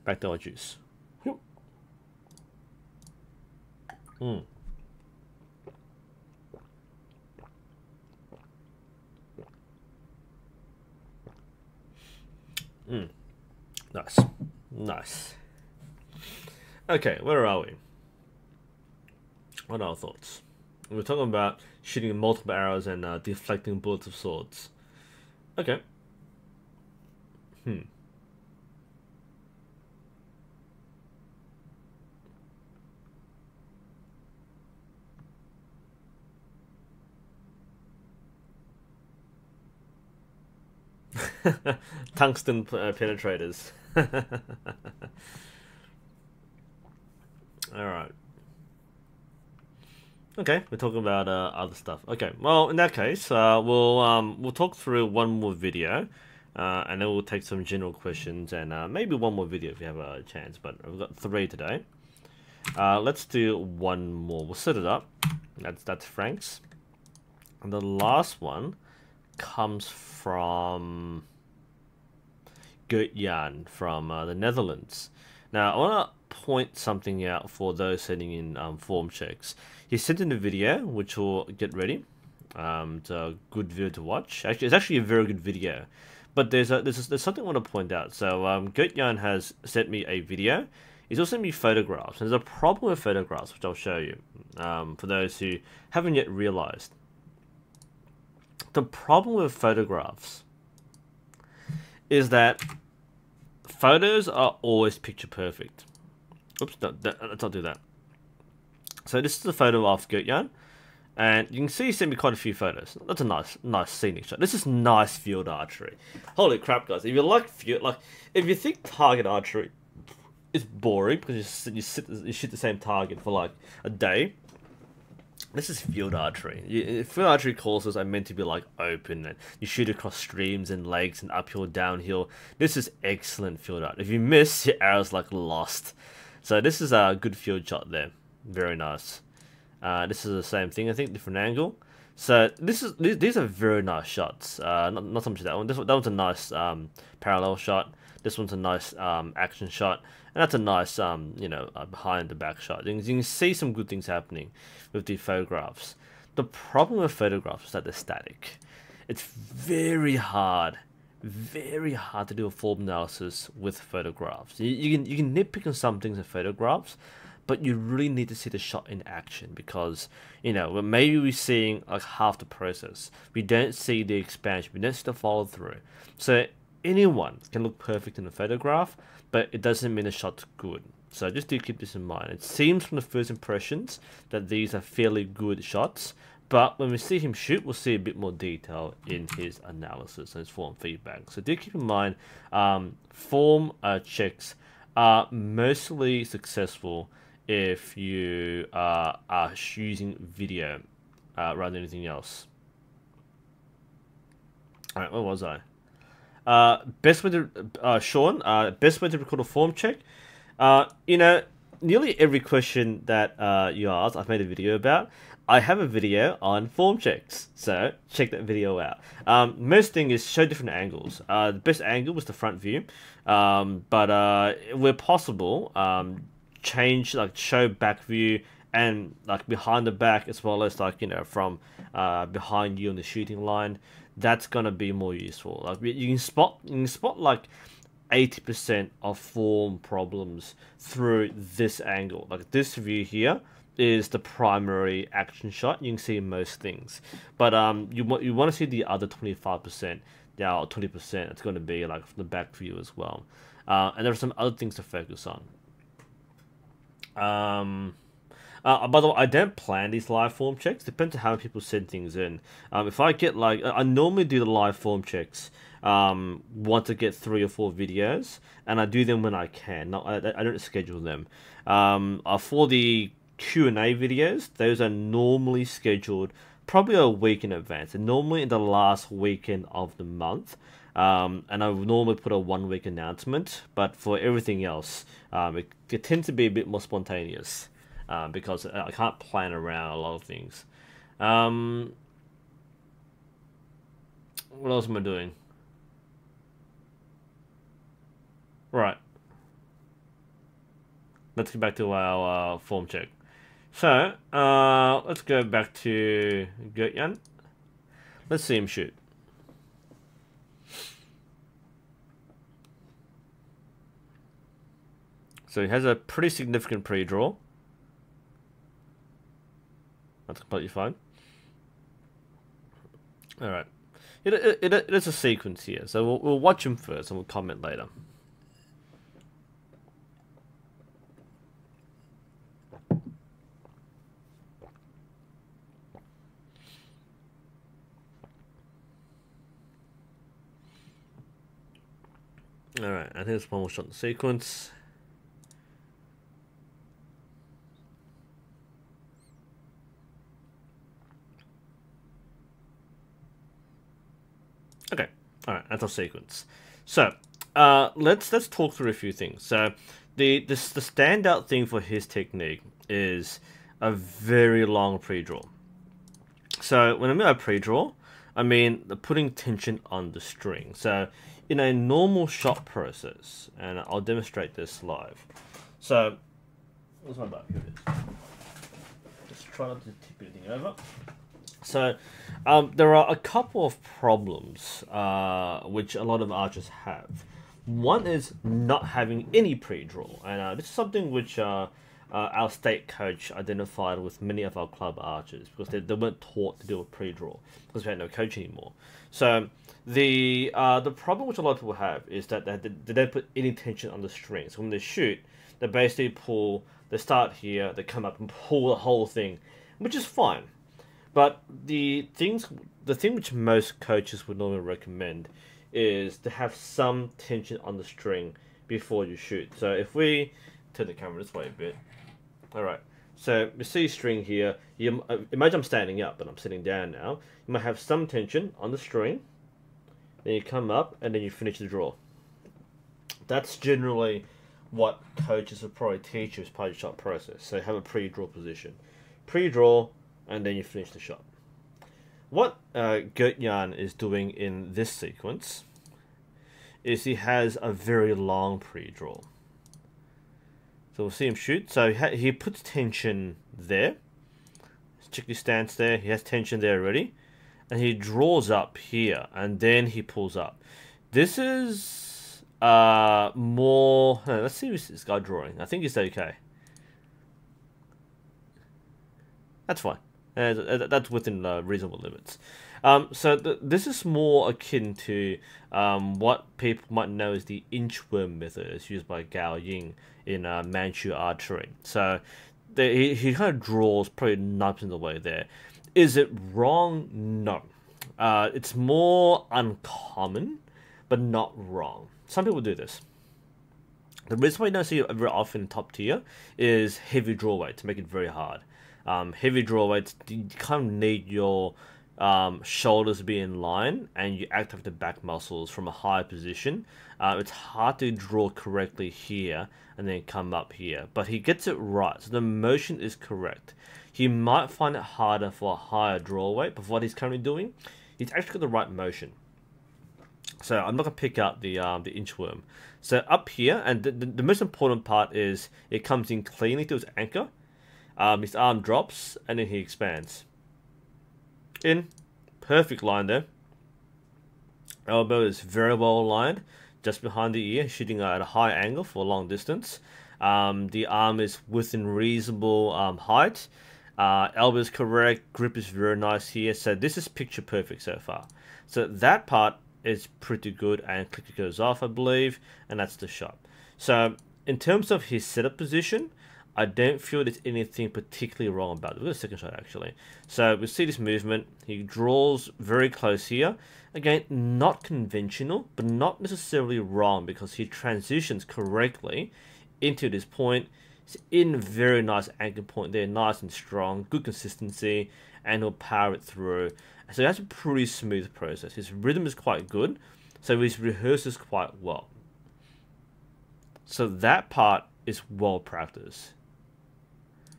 Back to our juice. Nice. Nice. Okay, where are we? What are our thoughts? We're talking about shooting multiple arrows and deflecting bullets of swords. Okay. Tungsten penetrators. Alright. Okay, we're talking about other stuff. Okay, well, in that case, we'll talk through one more video, and then we'll take some general questions, and maybe one more video if you have a chance, but we've got 3 today. Let's do one more. We'll set it up. That's Frank's. And the last one comes from Gute from the Netherlands. Now, I want to point something out for those sending in form checks. He sent in a video, which will get ready. It's a good video to watch. Actually, it's actually a very good video. But there's something I want to point out. So, Gute has sent me a video. He's also sent me photographs. And there's a problem with photographs, which I'll show you. For those who haven't yet realized. The problem with photographs is that photos are always picture perfect. Oops, let's not do that. So this is a photo of Gute, and you can see he sent me quite a few photos. That's a nice scenic shot. This is nice field archery. Holy crap, guys! If you like if you think target archery is boring because you shoot the same target for like a day. This is field archery. Field archery courses are meant to be like open, and you shoot across streams and lakes and uphill, downhill. This is excellent field art. If you miss, your arrow's like lost. So this is a good field shot there. Very nice. This is the same thing, I think, different angle. So these are very nice shots. Not so much that one. That one's a nice parallel shot. This one's a nice action shot, and that's a nice behind the back shot. You can see some good things happening with the photographs. The problem with photographs is that they're static. It's very hard to do a form analysis with photographs. You can nitpick on some things in photographs, but you really need to see the shot in action because, maybe we're seeing like half the process. We don't see the expansion, we don't see the follow through. So anyone can look perfect in a photograph, but it doesn't mean the shot's good. So just do keep this in mind. It seems from the first impressions that these are fairly good shots, but when we see him shoot, we'll see a bit more detail in his analysis and his form feedback. So do keep in mind, form checks are mostly successful if you are using video rather than anything else. Alright, where was I? Best way to Sean, best way to record a form check. Nearly every question that you asked, I've made a video about. I have a video on form checks, so check that video out. Most thing is show different angles. The best angle was the front view, but where possible, show back view and like behind the back as well as from behind you on the shooting line. That's gonna be more useful. Like you can spot like 80% of form problems through this angle. Like this view here is the primary action shot. You can see most things, but you want to see the other 25%, or 20%. It's going to be like from the back view as well. And there are some other things to focus on. By the way, I don't plan these live form checks. Depends on how people send things in. If I get I normally do the live form checks once I get 3 or 4 videos, and I do them when I can. I don't schedule them. For the Q&A videos, those are normally scheduled probably a week in advance, and normally in the last weekend of the month. And I would normally put a 1-week announcement, but for everything else, it tends to be a bit more spontaneous. Because I can't plan around a lot of things. What else am I doing? Right. Let's get back to our form check. So, let's go back to Gute. Let's see him shoot. So he has a pretty significant pre-draw. That's completely fine. Alright. It's a sequence here, so we'll watch him first and we'll comment later. Alright, and here's one more shot in the sequence. Okay, all right, that's our sequence. So, let's talk through a few things. So, the standout thing for his technique is a very long pre-draw. So when I mean by pre-draw, I mean the putting tension on the string. So in a normal shot process, and I'll demonstrate this live. So, where's my bow? Here it is. Just try not to tip anything over. So, there are a couple of problems which a lot of archers have. One is not having any pre-draw, and this is something which our state coach identified with many of our club archers, because they weren't taught to do a pre-draw because we had no coach anymore. So the problem which a lot of people have is that they don't put any tension on the string. So when they shoot, they basically pull. They start here, they come up and pull the whole thing, which is fine. But the thing which most coaches would normally recommend is to have some tension on the string before you shoot. So if we turn the camera this way a bit, all right. So you see string here. You imagine I'm standing up, but I'm sitting down now. You might have some tension on the string. Then you come up and then you finish the draw. That's generally what coaches will probably teach you as part of your shot process. So have a pre-draw position, pre-draw, and then you finish the shot. What Gute is doing in this sequence is he has a very long pre-draw. So we'll see him shoot. So he puts tension there. Check his stance there. He has tension there already. And he draws up here. And then he pulls up. This is more... Let's see this guy drawing. I think it's okay. That's fine. That's within reasonable limits. So this is more akin to what people might know as the inchworm method. It's used by Gao Ying in Manchu archery. So he kind of draws probably 9% of the way there. Is it wrong? No. It's more uncommon, but not wrong. Some people do this. The reason why you don't see it very often in top tier is heavy draw weight to make it very hard. Heavy draw weights, you kind of need your shoulders to be in line, and you activate the back muscles from a high position. It's hard to draw correctly here and then come up here, but he gets it right, so the motion is correct. He might find it harder for a higher draw weight, but for what he's currently doing, he's actually got the right motion. So I'm not going to pick out the inchworm. So up here, and the most important part is it comes in cleanly to his anchor. His arm drops, and then he expands. In. Perfect line there. Elbow is very well aligned, just behind the ear, shooting at a high angle for a long distance. The arm is within reasonable height. Elbow is correct, grip is very nice here. So this is picture perfect so far. So that part is pretty good, and clicker goes off, I believe, and that's the shot. So in terms of his setup position, I don't feel there's anything particularly wrong about it. We've got a second shot actually. So we see this movement. He draws very close here. Again, not conventional, but not necessarily wrong, because he transitions correctly into this point. It's in very nice anchor point there, nice and strong, good consistency, and he'll power it through. So that's a pretty smooth process. His rhythm is quite good, so he rehearses quite well. So that part is well practiced.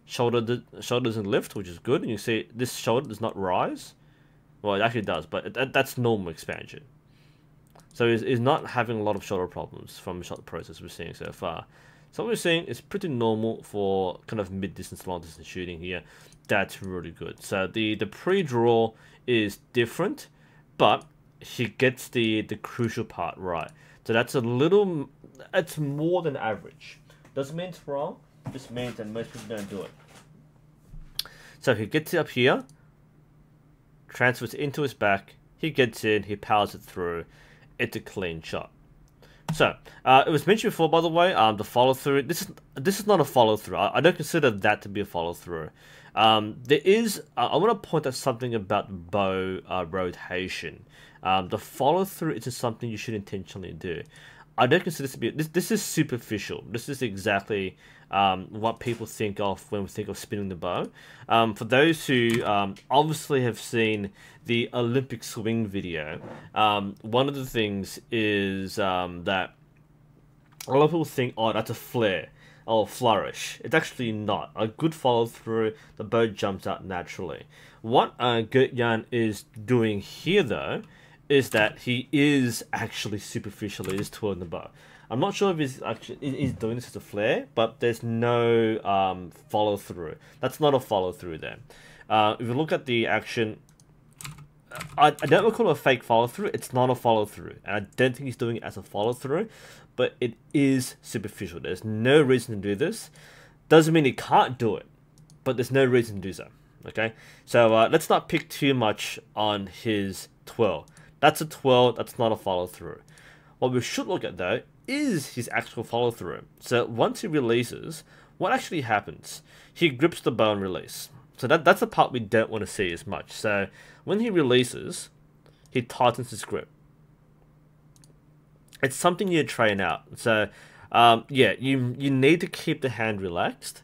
Shoulder doesn't lift, which is good. And you see this shoulder does not rise. Well, it actually does, but that's normal expansion. So he's not having a lot of shoulder problems from the shot process we're seeing so far. So what we're seeing is pretty normal for kind of mid-distance, long-distance shooting here. That's really good. So the pre-draw is different, but he gets the crucial part right. So that's it's more than average. Doesn't mean it's wrong. Just means that most people don't do it. So he gets it up here, transfers into his back, he gets in, he powers it through. It's a clean shot. So it was mentioned before, by the way, the follow through. This is not a follow through. I don't consider that to be a follow through. There is. I want to point out something about bow rotation. The follow through isn't something you should intentionally do. I don't consider this to be... This is superficial. This is exactly what people think of when we think of spinning the bow. For those who obviously have seen the Olympic swing video, one of the things is that a lot of people think, oh, that's a flare. or flourish. It's actually not. A good follow through, the bow jumps out naturally. What Gute is doing here though, is that he is actually superficially is twirling the bow. I'm not sure if he's doing this as a flare, but there's no follow through. That's not a follow through there. If you look at the action, I don't recall a fake follow through. It's not a follow through, and I don't think he's doing it as a follow through, but it is superficial. There's no reason to do this. Doesn't mean he can't do it, but there's no reason to do so. Okay, so let's not pick too much on his twirl. That's a twirl. That's not a follow through. What we should look at though is his actual follow through. So once he releases, what actually happens? He grips the bow and release. So that's the part we don't want to see as much. So when he releases, he tightens his grip. It's something you train out. So yeah, you need to keep the hand relaxed,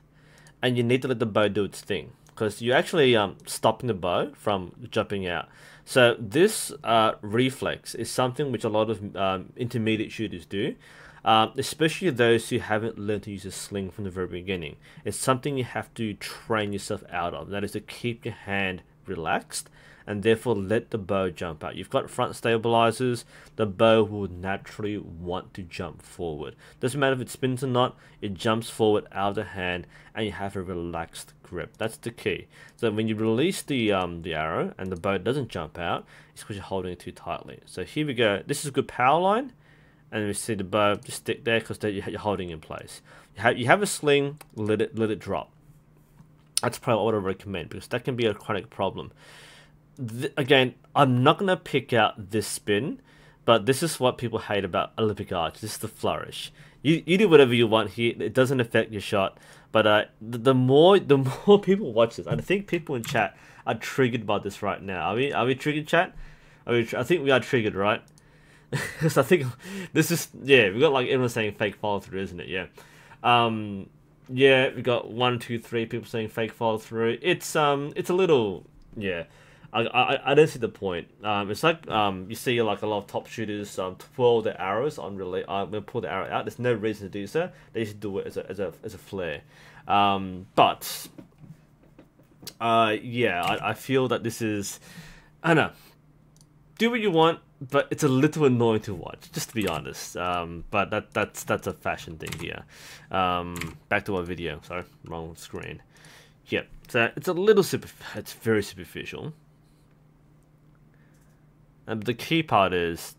and you need to let the bow do its thing, because you're actually stopping the bow from jumping out. So this reflex is something which a lot of intermediate shooters do, especially those who haven't learned to use a sling from the very beginning. It's something you have to train yourself out of. That is to keep your hand relaxed and therefore let the bow jump out. You've got front stabilizers, the bow will naturally want to jump forward. Doesn't matter if it spins or not, it jumps forward out of the hand and you have a relaxed grip. That's the key. So when you release the arrow and the bow doesn't jump out, it's because you're holding it too tightly. So here we go. This is a good power line, and we see the bow just stick there because you're holding in place. You have a sling, let it drop. That's probably what I would recommend, because that can be a chronic problem. Again, I'm not going to pick out this spin, but this is what people hate about Olympic arch. This is the flourish. You do whatever you want here. It doesn't affect your shot. But the more people watch this, I think people in chat are triggered by this right now. Are we triggered, chat? I think we are triggered, right? Because I think this is, yeah, we got like everyone saying fake follow through, isn't it? Yeah. Yeah, we got 1, 2, 3 people saying fake follow through. It's a little, yeah. I don't see the point. It's like you see like a lot of top shooters twirl their arrows on release. When pull the arrow out, there's no reason to do so. They should do it as a flare. But yeah, I feel that this is, I don't know. Do what you want, but it's a little annoying to watch, just to be honest. But that's a fashion thing here. Back to our video. Sorry, wrong screen. Yeah, so it's a little it's very superficial. And the key part is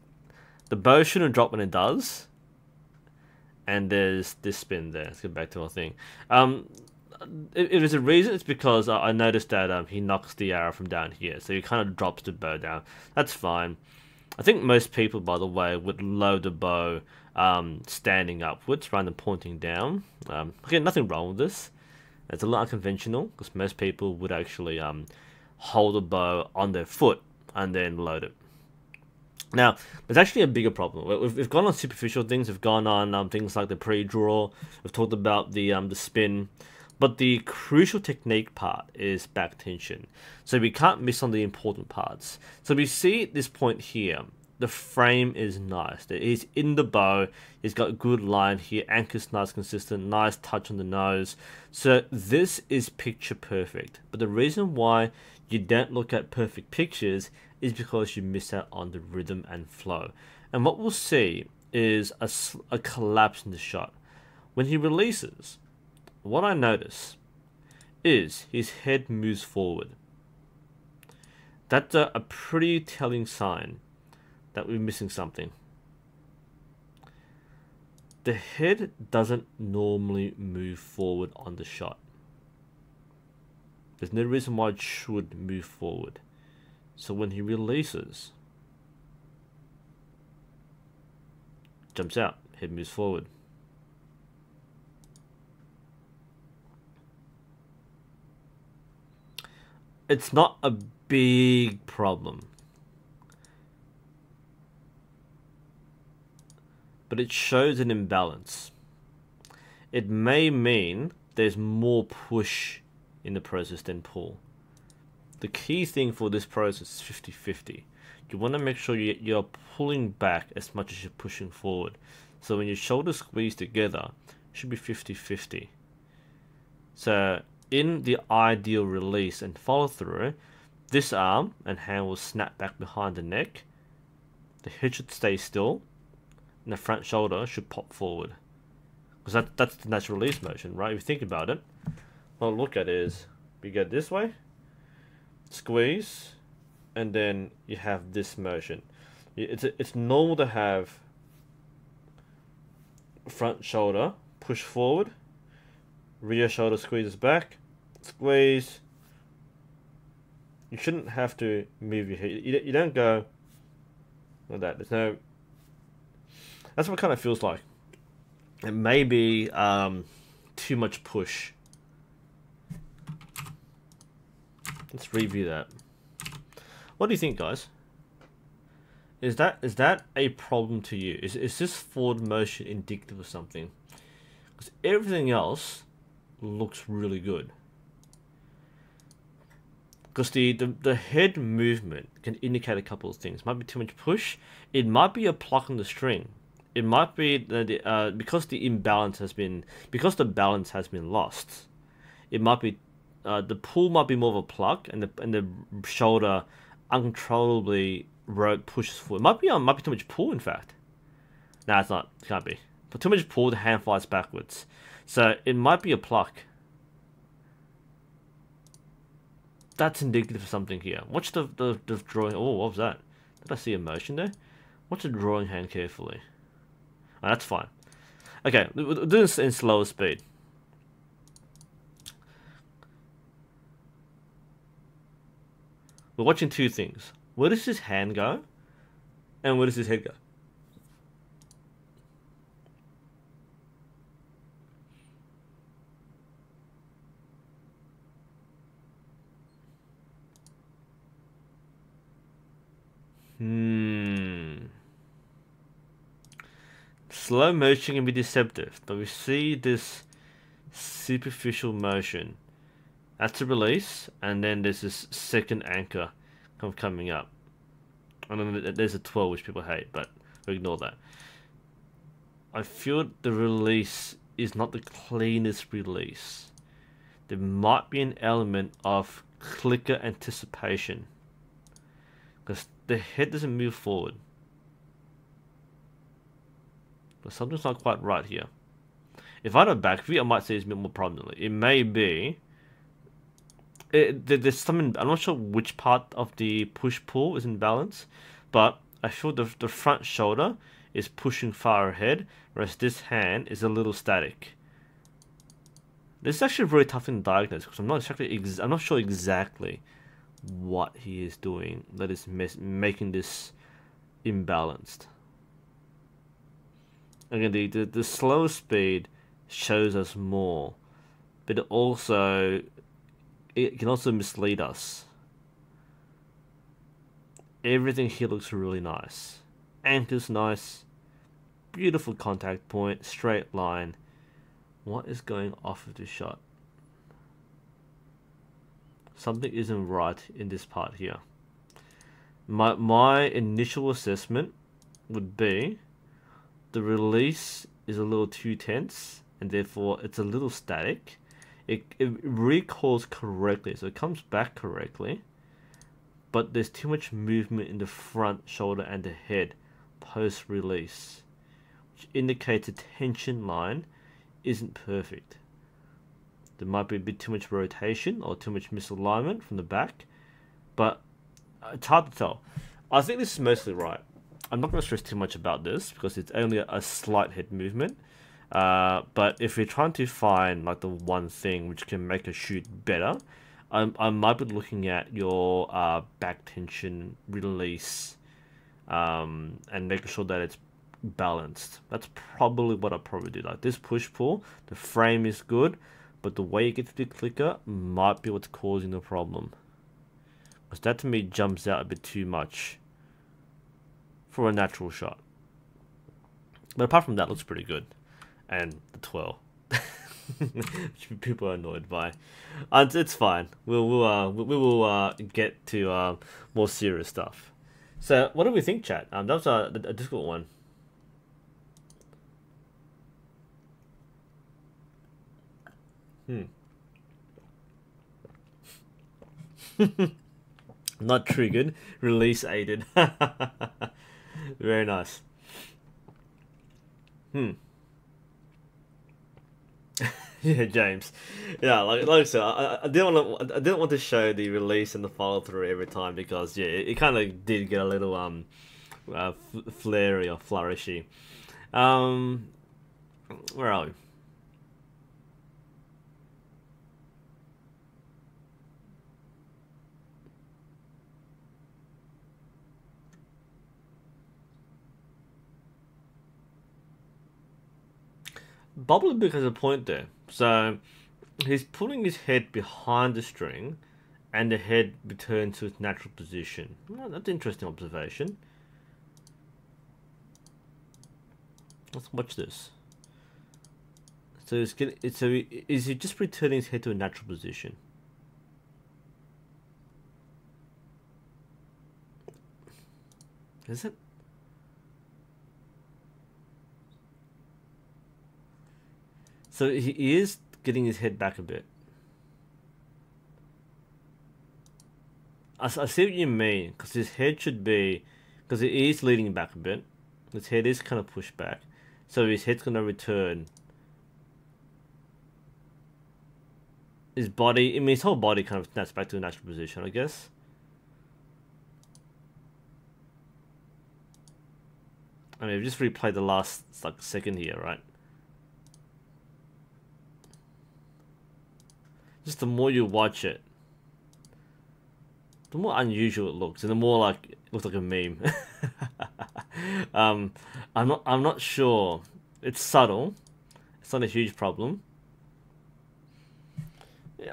the bow shouldn't drop when it does. And there's this spin there. Let's get back to our thing. If there's a reason, it's because I noticed that he knocks the arrow from down here. So he kind of drops the bow down. That's fine. I think most people, by the way, would load the bow standing upwards rather than pointing down. Again, nothing wrong with this. It's a little unconventional because most people would actually hold the bow on their foot and then load it. Now, there's actually a bigger problem. We've gone on superficial things. We've gone on things like the pre-draw. We've talked about the spin. But the crucial technique part is back tension. So we can't miss on the important parts. So we see at this point here, the frame is nice. He's in the bow. He's got good line here. Anchor's nice, consistent. Nice touch on the nose. So this is picture perfect. But the reason why you don't look at perfect pictures is because you miss out on the rhythm and flow. And what we'll see is a collapse in the shot. When he releases, what I notice is his head moves forward. That's a pretty telling sign that we're missing something. The head doesn't normally move forward on the shot. There's no reason why it should move forward. So when he releases, jumps out, head moves forward. It's not a big problem, but it shows an imbalance. It may mean there's more push in the process than pull. The key thing for this process is 50-50. You want to make sure you're pulling back as much as you're pushing forward. So when your shoulders squeeze together, should be 50-50. So in the ideal release and follow through, this arm and hand will snap back behind the neck, the head should stay still, and the front shoulder should pop forward. Because that's the natural release motion, right? If you think about it, what look at is, we go this way, squeeze, and then you have this motion. It's normal to have front shoulder push forward, rear shoulder squeezes back, squeeze. You shouldn't have to move your head. You don't go like that. There's no. That's what it kind of feels like. It may be too much push. Let's review that. What do you think, guys? Is that a problem to you? Is this forward motion indicative of something? Because everything else looks really good. Because the head movement can indicate a couple of things. It might be too much push. It might be a pluck on the string. It might be because the balance has been lost. It might be the pull might be more of a pluck, and the shoulder uncontrollably pushes forward. It might be too much pull. In fact, no, it's not. It can't be. But too much pull, the hand flies backwards. So it might be a pluck. That's indicative of something here. Watch the drawing. Oh, what was that? Did I see a motion there? Watch the drawing hand carefully. Oh, that's fine. Okay, we'll do this in slower speed. We're watching two things. Where does his hand go? And where does his head go? Slow motion can be deceptive, but we see this superficial motion. That's a release, and then there's this second anchor coming up. And then there's a 12, which people hate, but we ignore that. I feel the release is not the cleanest release. There might be an element of clicker anticipation, because the head doesn't move forward. But something's not quite right here. If I had a back view, I might say it's a bit more prominently. It may be. There's something. I'm not sure which part of the push-pull is in balance, but I feel the front shoulder is pushing far ahead, whereas this hand is a little static. This is actually a very tough thing to diagnose, because I'm not sure exactly what he is doing that is making this imbalanced. Again, the slow speed shows us more, but it can also mislead us. Everything here looks really nice. Anchor's nice, beautiful contact point, straight line. What is going off of this shot? Something isn't right in this part here. My initial assessment would be the release is a little too tense, and therefore it's a little static. It recoils correctly, so it comes back correctly, but there's too much movement in the front shoulder and the head post-release, which indicates the tension line isn't perfect. There might be a bit too much rotation or too much misalignment from the back, but it's hard to tell. I think this is mostly right. I'm not going to stress too much about this because it's only a slight head movement. But if you're trying to find like the one thing which can make a shoot better, I might be looking at your back tension release and making sure that it's balanced. That's probably what I'd probably do. Like this push-pull, the frame is good, but the way you get to the clicker might be what's causing the problem. Because that to me jumps out a bit too much for a natural shot. But apart from that, looks pretty good. And the twirl, which people are annoyed by. It's fine. We will get to more serious stuff. So, what do we think, chat? That was a difficult one. Not triggered, release aided. Very nice. Yeah, James. Yeah, like I said, I didn't want to show the release and the follow through every time because yeah, it kind of did get a little flary or flourishy. Where are we? Bobblebick has a point there. So he's putting his head behind the string, and the head returns to its natural position. Well, that's an interesting observation. Let's watch this. So is he just returning his head to a natural position? Is it? So he is getting his head back a bit. I see what you mean, because his head should be, because it is leaning back a bit. His head is kind of pushed back, so his head's going to return. His body, I mean, his whole body kind of snaps back to a natural position, I guess. I mean, we just replayed the last like second here, right? Just the more you watch it, the more unusual it looks, and the more like it looks like a meme. I'm not sure. It's subtle. It's not a huge problem.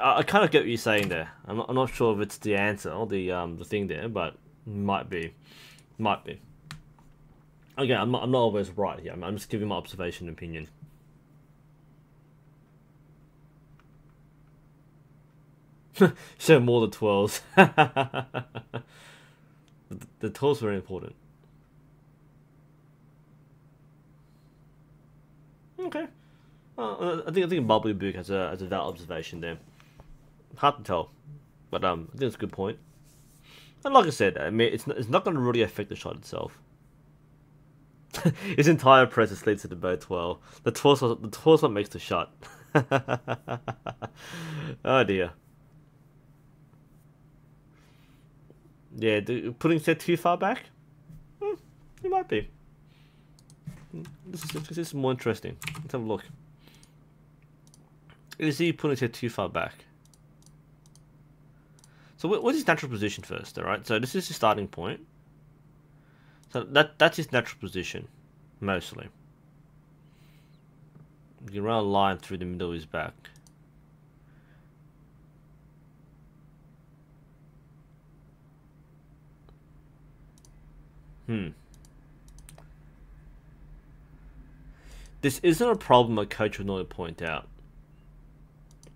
I kind of get what you're saying there. I'm not sure if it's the answer or the thing there, but might be. Again, I'm not always right here. I'm just giving my observation and opinion. Show more the twirls. The twirls are very important. Okay. I think Bubbly Book has a valid observation there. Hard to tell, but I think it's a good point. And like I said, I mean, it's not going to really affect the shot itself. His entire presence leads to the bow twirl. The twirl's what makes the shot. Oh dear. Yeah, putting set too far back? It might be. This is more interesting. Let's have a look. Is he putting set too far back? So what's his natural position first, alright? So this is his starting point. So that's his natural position, mostly. You can run a line through the middle of his back. This isn't a problem a coach would normally point out,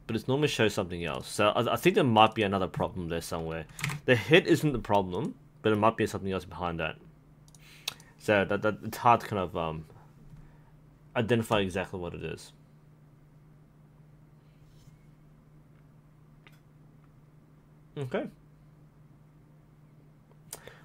but it's normally shows something else. So I think there might be another problem there somewhere. The head isn't the problem, but it might be something else behind that. So that it's hard to kind of identify exactly what it is. Okay.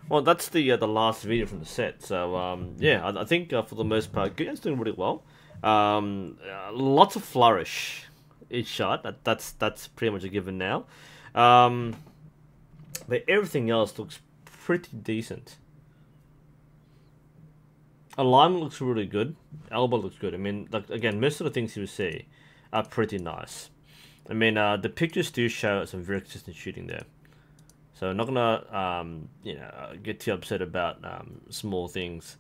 Well, that's the last video from the set. So yeah, I think for the most part, Gute's doing really well. Lots of flourish each shot. That's pretty much a given now. But everything else looks pretty decent. Alignment looks really good. Elbow looks good. I mean, like again, most of the things you see are pretty nice. I mean, the pictures do show some very consistent shooting there. So I'm not gonna, get too upset about small things.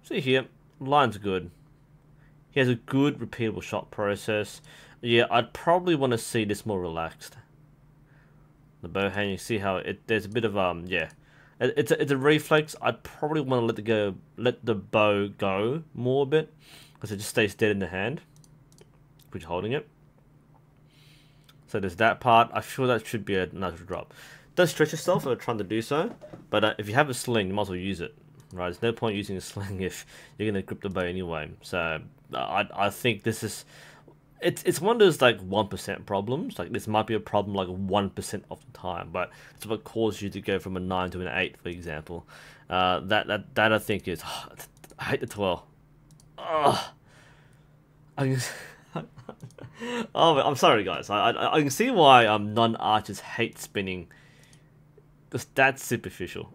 See here, line's good. He has a good repeatable shot process. Yeah, I'd probably want to see this more relaxed. The bow hand, you see how there's a bit of it's a reflex. I'd probably want to let the bow go more a bit, because it just stays dead in the hand, which you're holding it. So there's that part. I feel that should be a natural drop. Don't stretch yourself when trying to do so, but if you have a sling, you might as well use it. Right? There's no point using a sling if you're going to grip the bow anyway. So I think this is, it's one of those like 1% problems. Like this might be a problem like 1% of the time, but it's what caused you to go from a 9 to an 8, for example. That I think is I hate the twirl. Ugh. I oh, I'm sorry, guys. I can see why non-archers hate spinning. Because that's superficial.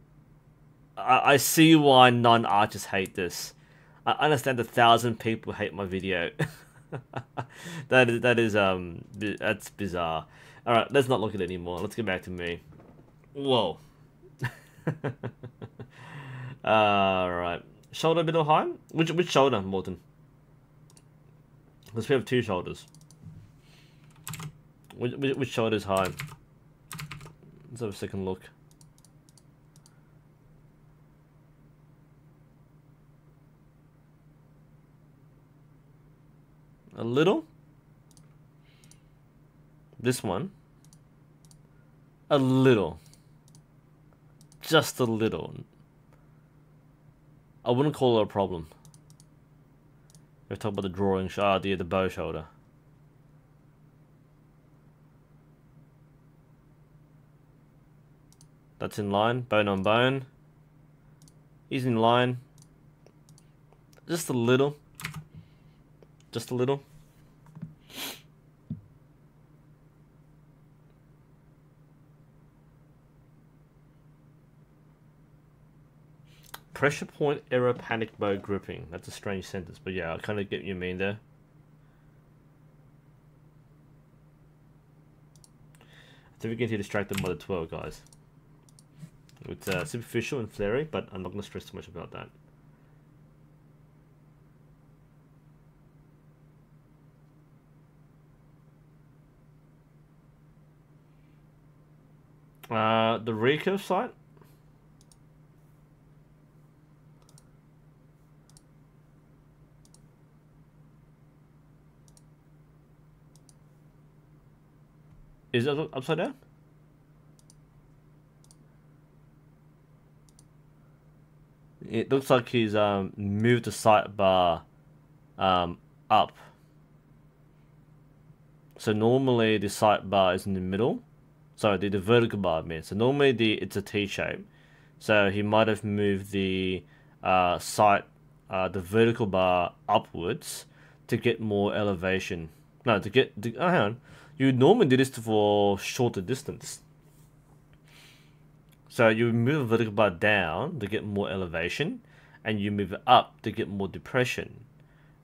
I see why non-archers hate this. I understand 1,000 people hate my video. That's bizarre. All right, let's not look at it anymore. Let's get back to me. Whoa. All right. Shoulder, middle, high. Which shoulder, Morton? Because we have 2 shoulders. Which shoulder is high? Let's have a second look. A little. This one. A little. Just a little. I wouldn't call it a problem. We talk about the drawing, the bow shoulder. That's in line, bone on bone. He's in line. Just a little. Just a little. Pressure point error panic bow gripping. That's a strange sentence, but yeah, I kind of get what you mean there. I think we're getting distracted by the 12, guys. It's superficial and flary, but I'm not going to stress too much about that. The recurve sight. Is it upside down? It looks like he's moved the sight bar up. So normally the sight bar is in the middle. Sorry, the vertical bar, I mean. So normally it's a T shape. So he might have moved the sight, the vertical bar upwards to get more elevation. No, oh, hang on. You normally do this for shorter distance. So you move the vertical bar down to get more elevation, and you move it up to get more depression.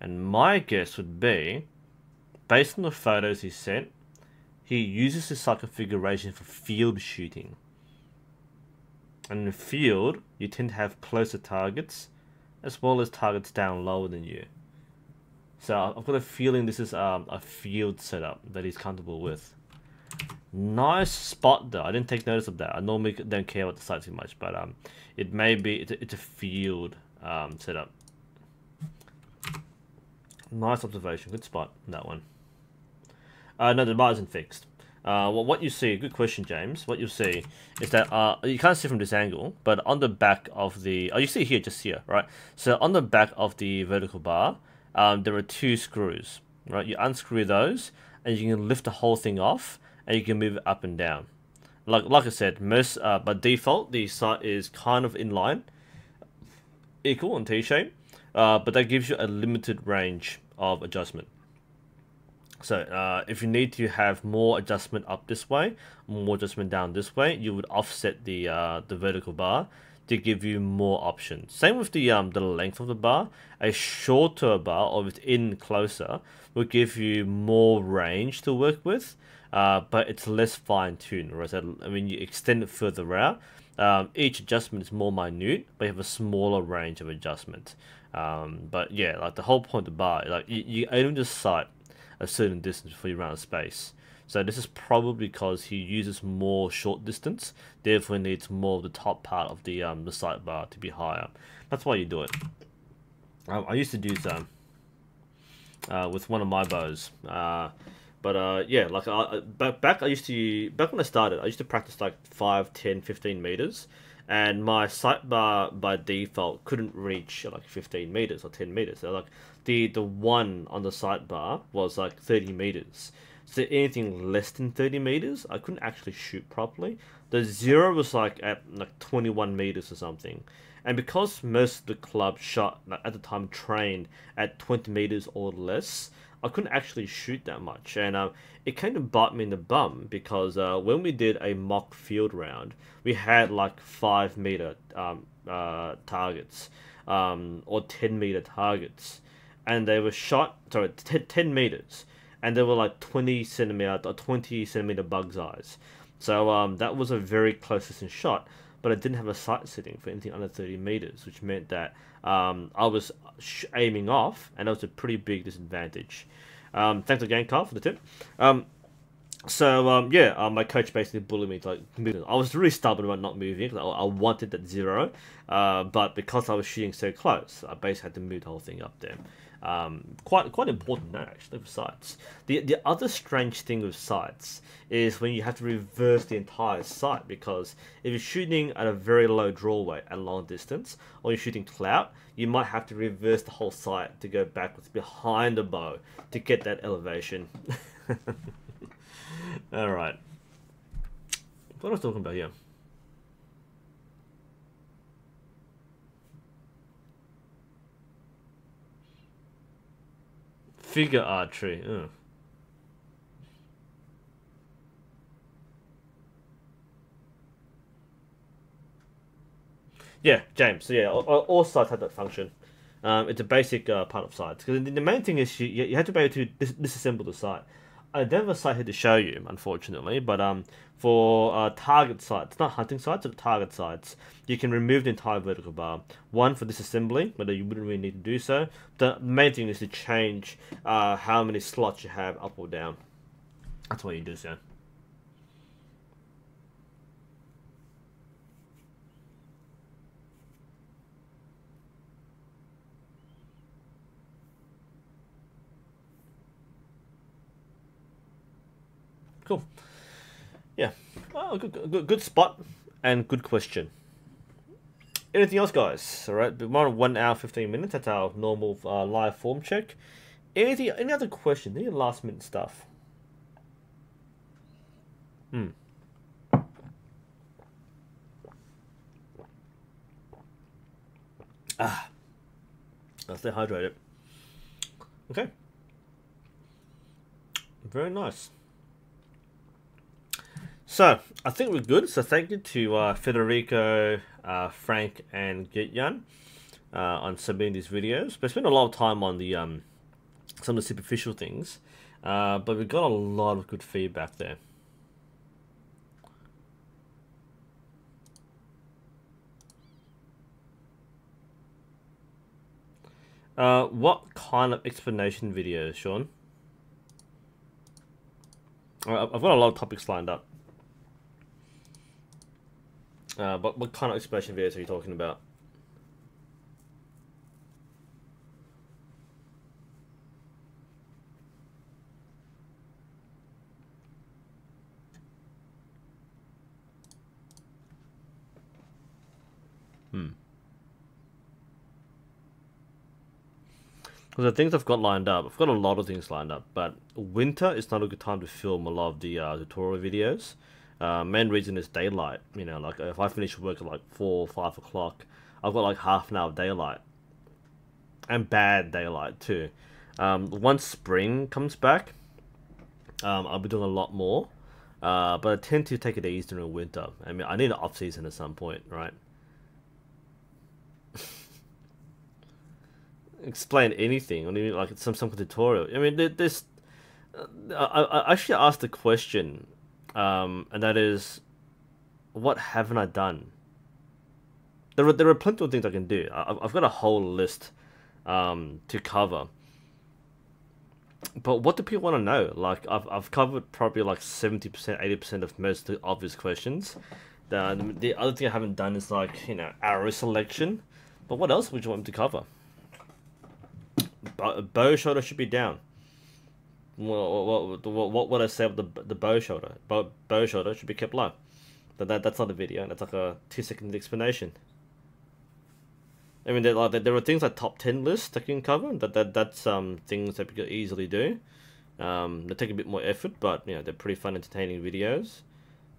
And my guess would be, based on the photos he sent, he uses this sight configuration for field shooting. And in the field, you tend to have closer targets, as well as targets down lower than you. So I've got a feeling this is a field setup that he's comfortable with. Nice spot though. I didn't take notice of that. I normally don't care about the sight too much, but it may be it's a field setup. Nice observation. Good spot on that one. No, the bar isn't fixed. Well, what you see, good question, James. What you'll see is that you can't see from this angle, but on the back of the you see here, just here, right? So on the back of the vertical bar, there are 2 screws, right? You unscrew those, and you can lift the whole thing off, and you can move it up and down. Like I said, most by default the sight is kind of in line, equal and T-shape, but that gives you a limited range of adjustment. So if you need to have more adjustment up this way, more adjustment down this way, you would offset the vertical bar to give you more options. Same with the length of the bar. A shorter bar, or within closer, will give you more range to work with, but it's less fine-tuned. Whereas when you extend it further out, each adjustment is more minute, but you have a smaller range of adjustment. But yeah, like the whole point of the bar, like you aim to sight a certain distance before you run out of space. So this is probably because he uses more short distance, therefore needs more of the top part of the sight bar to be higher. That's why you do it. I used to do so with one of my bows, but yeah, like back when I started, I used to practice like 5, 10, 15 meters, and my sidebar by default couldn't reach like 15 meters or 10 meters. So like the one on the sidebar was like 30 meters. So anything less than 30 meters, I couldn't actually shoot properly. The 0 was like at like 21 meters or something. And because most of the club shot like, at the time trained at 20 meters or less, I couldn't actually shoot that much. And it kind of bite me in the bum because when we did a mock field round, we had like 5 meter targets or 10 meter targets. And they were shot, sorry, 10 meters. And they were like 20 centimeter or 20 centimeter bug's eyes. So that was a very close distance shot, but I didn't have a sight setting for anything under 30 meters, which meant that I was aiming off, and that was a pretty big disadvantage. Thanks again, Carl, for the tip. My coach basically bullied me to like move. I was really stubborn about not moving because I wanted that 0, but because I was shooting so close, I basically had to move the whole thing up there. Quite important note actually for sights. The other strange thing with sights is when you have to reverse the entire sight, because if you're shooting at a very low draw weight at long distance, or you're shooting clout, you might have to reverse the whole sight to go backwards behind the bow to get that elevation. All right, what was I talking about here? Figure archery. Ugh. Yeah, James. So yeah, all sites have that function. It's a basic part of sites. Because the main thing is you have to be able to disassemble the site. I don't have a site here to show you, unfortunately, but for target sites, not hunting sites, but target sites, you can remove the entire vertical bar. One for disassembly, but you wouldn't really need to do so. The main thing is to change how many slots you have up or down. That's what you do, so. Cool. Yeah. Oh, good spot and good question. Anything else, guys? All right. We're on 1 hour 15 minutes. That's our normal live form check. Any other questions? Any last minute stuff? I'll stay hydrated. Okay. Very nice. So, I think we're good. So, thank you to Federico, Frank, and Gityan on submitting these videos. We spent a lot of time on the some of the superficial things, but we got a lot of good feedback there. What kind of explanation videos, Sean? I've got a lot of topics lined up. But what kind of explanation videos are you talking about? Because the things I've got lined up, I've got a lot of things lined up, but winter is not a good time to film a lot of the tutorial videos. Main reason is daylight. You know, like if I finish work at like 4 or 5 o'clock, I've got like half an hour of daylight. And bad daylight too. Once spring comes back, I'll be doing a lot more. But I tend to take it easy during winter. I mean, I need an off season at some point, right? Explain anything. I mean, like some tutorial. I mean, this. I actually asked the question, and that is, what haven't I done? There are plenty of things I can do. I've got a whole list, to cover. But what do people want to know? Like I've covered probably like 70%, 80% of most of the obvious questions. The other thing I haven't done is like, you know, arrow selection. But what else would you want me to cover? Bow shoulder should be down. What would I say with the bow shoulder? Bow shoulder should be kept low. That's not a video. That's like a 2-second explanation. I mean, there are things like top 10 lists that you can cover. That's things that you can easily do. They take a bit more effort, but you know they're pretty fun, entertaining videos.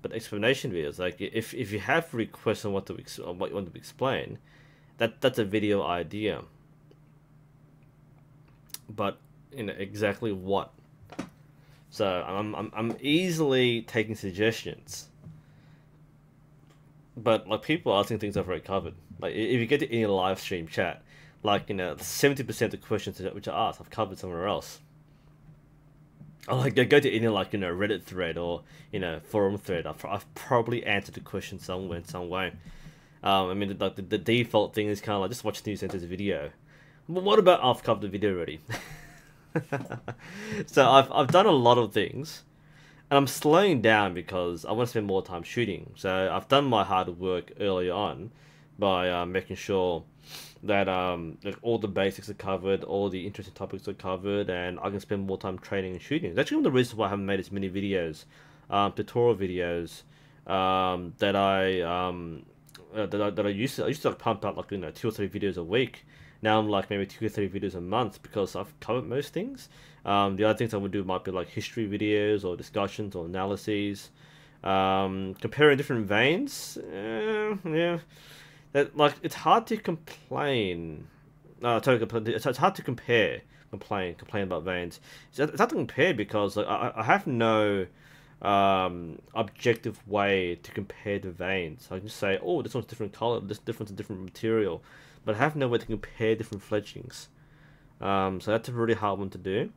But explanation videos, like if you have requests on what you want to explain, that's a video idea. But you know exactly what. So I'm easily taking suggestions. But like people asking things I've already covered. Like if you get to any live stream chat, like 70% of the questions which I asked I've covered somewhere else. Or like go to any like Reddit thread or forum thread. I've probably answered the question somewhere in some way. I mean like the default thing is kind of like just watch NUSensei's video. But what about I've covered the video already? So I've done a lot of things. And I'm slowing down because I want to spend more time shooting. So I've done my hard work early on by making sure that like all the basics are covered, all the interesting topics are covered, and I can spend more time training and shooting. It's actually one of the reasons why I haven't made as many videos, tutorial videos, that I used to. I used to like pump out like 2 or 3 videos a week. Now I'm like maybe 2 or 3 videos a month because I've covered most things. The other things I would do might be like history videos or discussions or analyses, comparing different veins. Yeah, that like it's hard to complain. It's hard to complain about veins. It's hard to compare because like I have no objective way to compare the veins. I can just say, oh, this one's different color, this difference a different material, but I have no way to compare different fletchings. So that's a really hard one to do.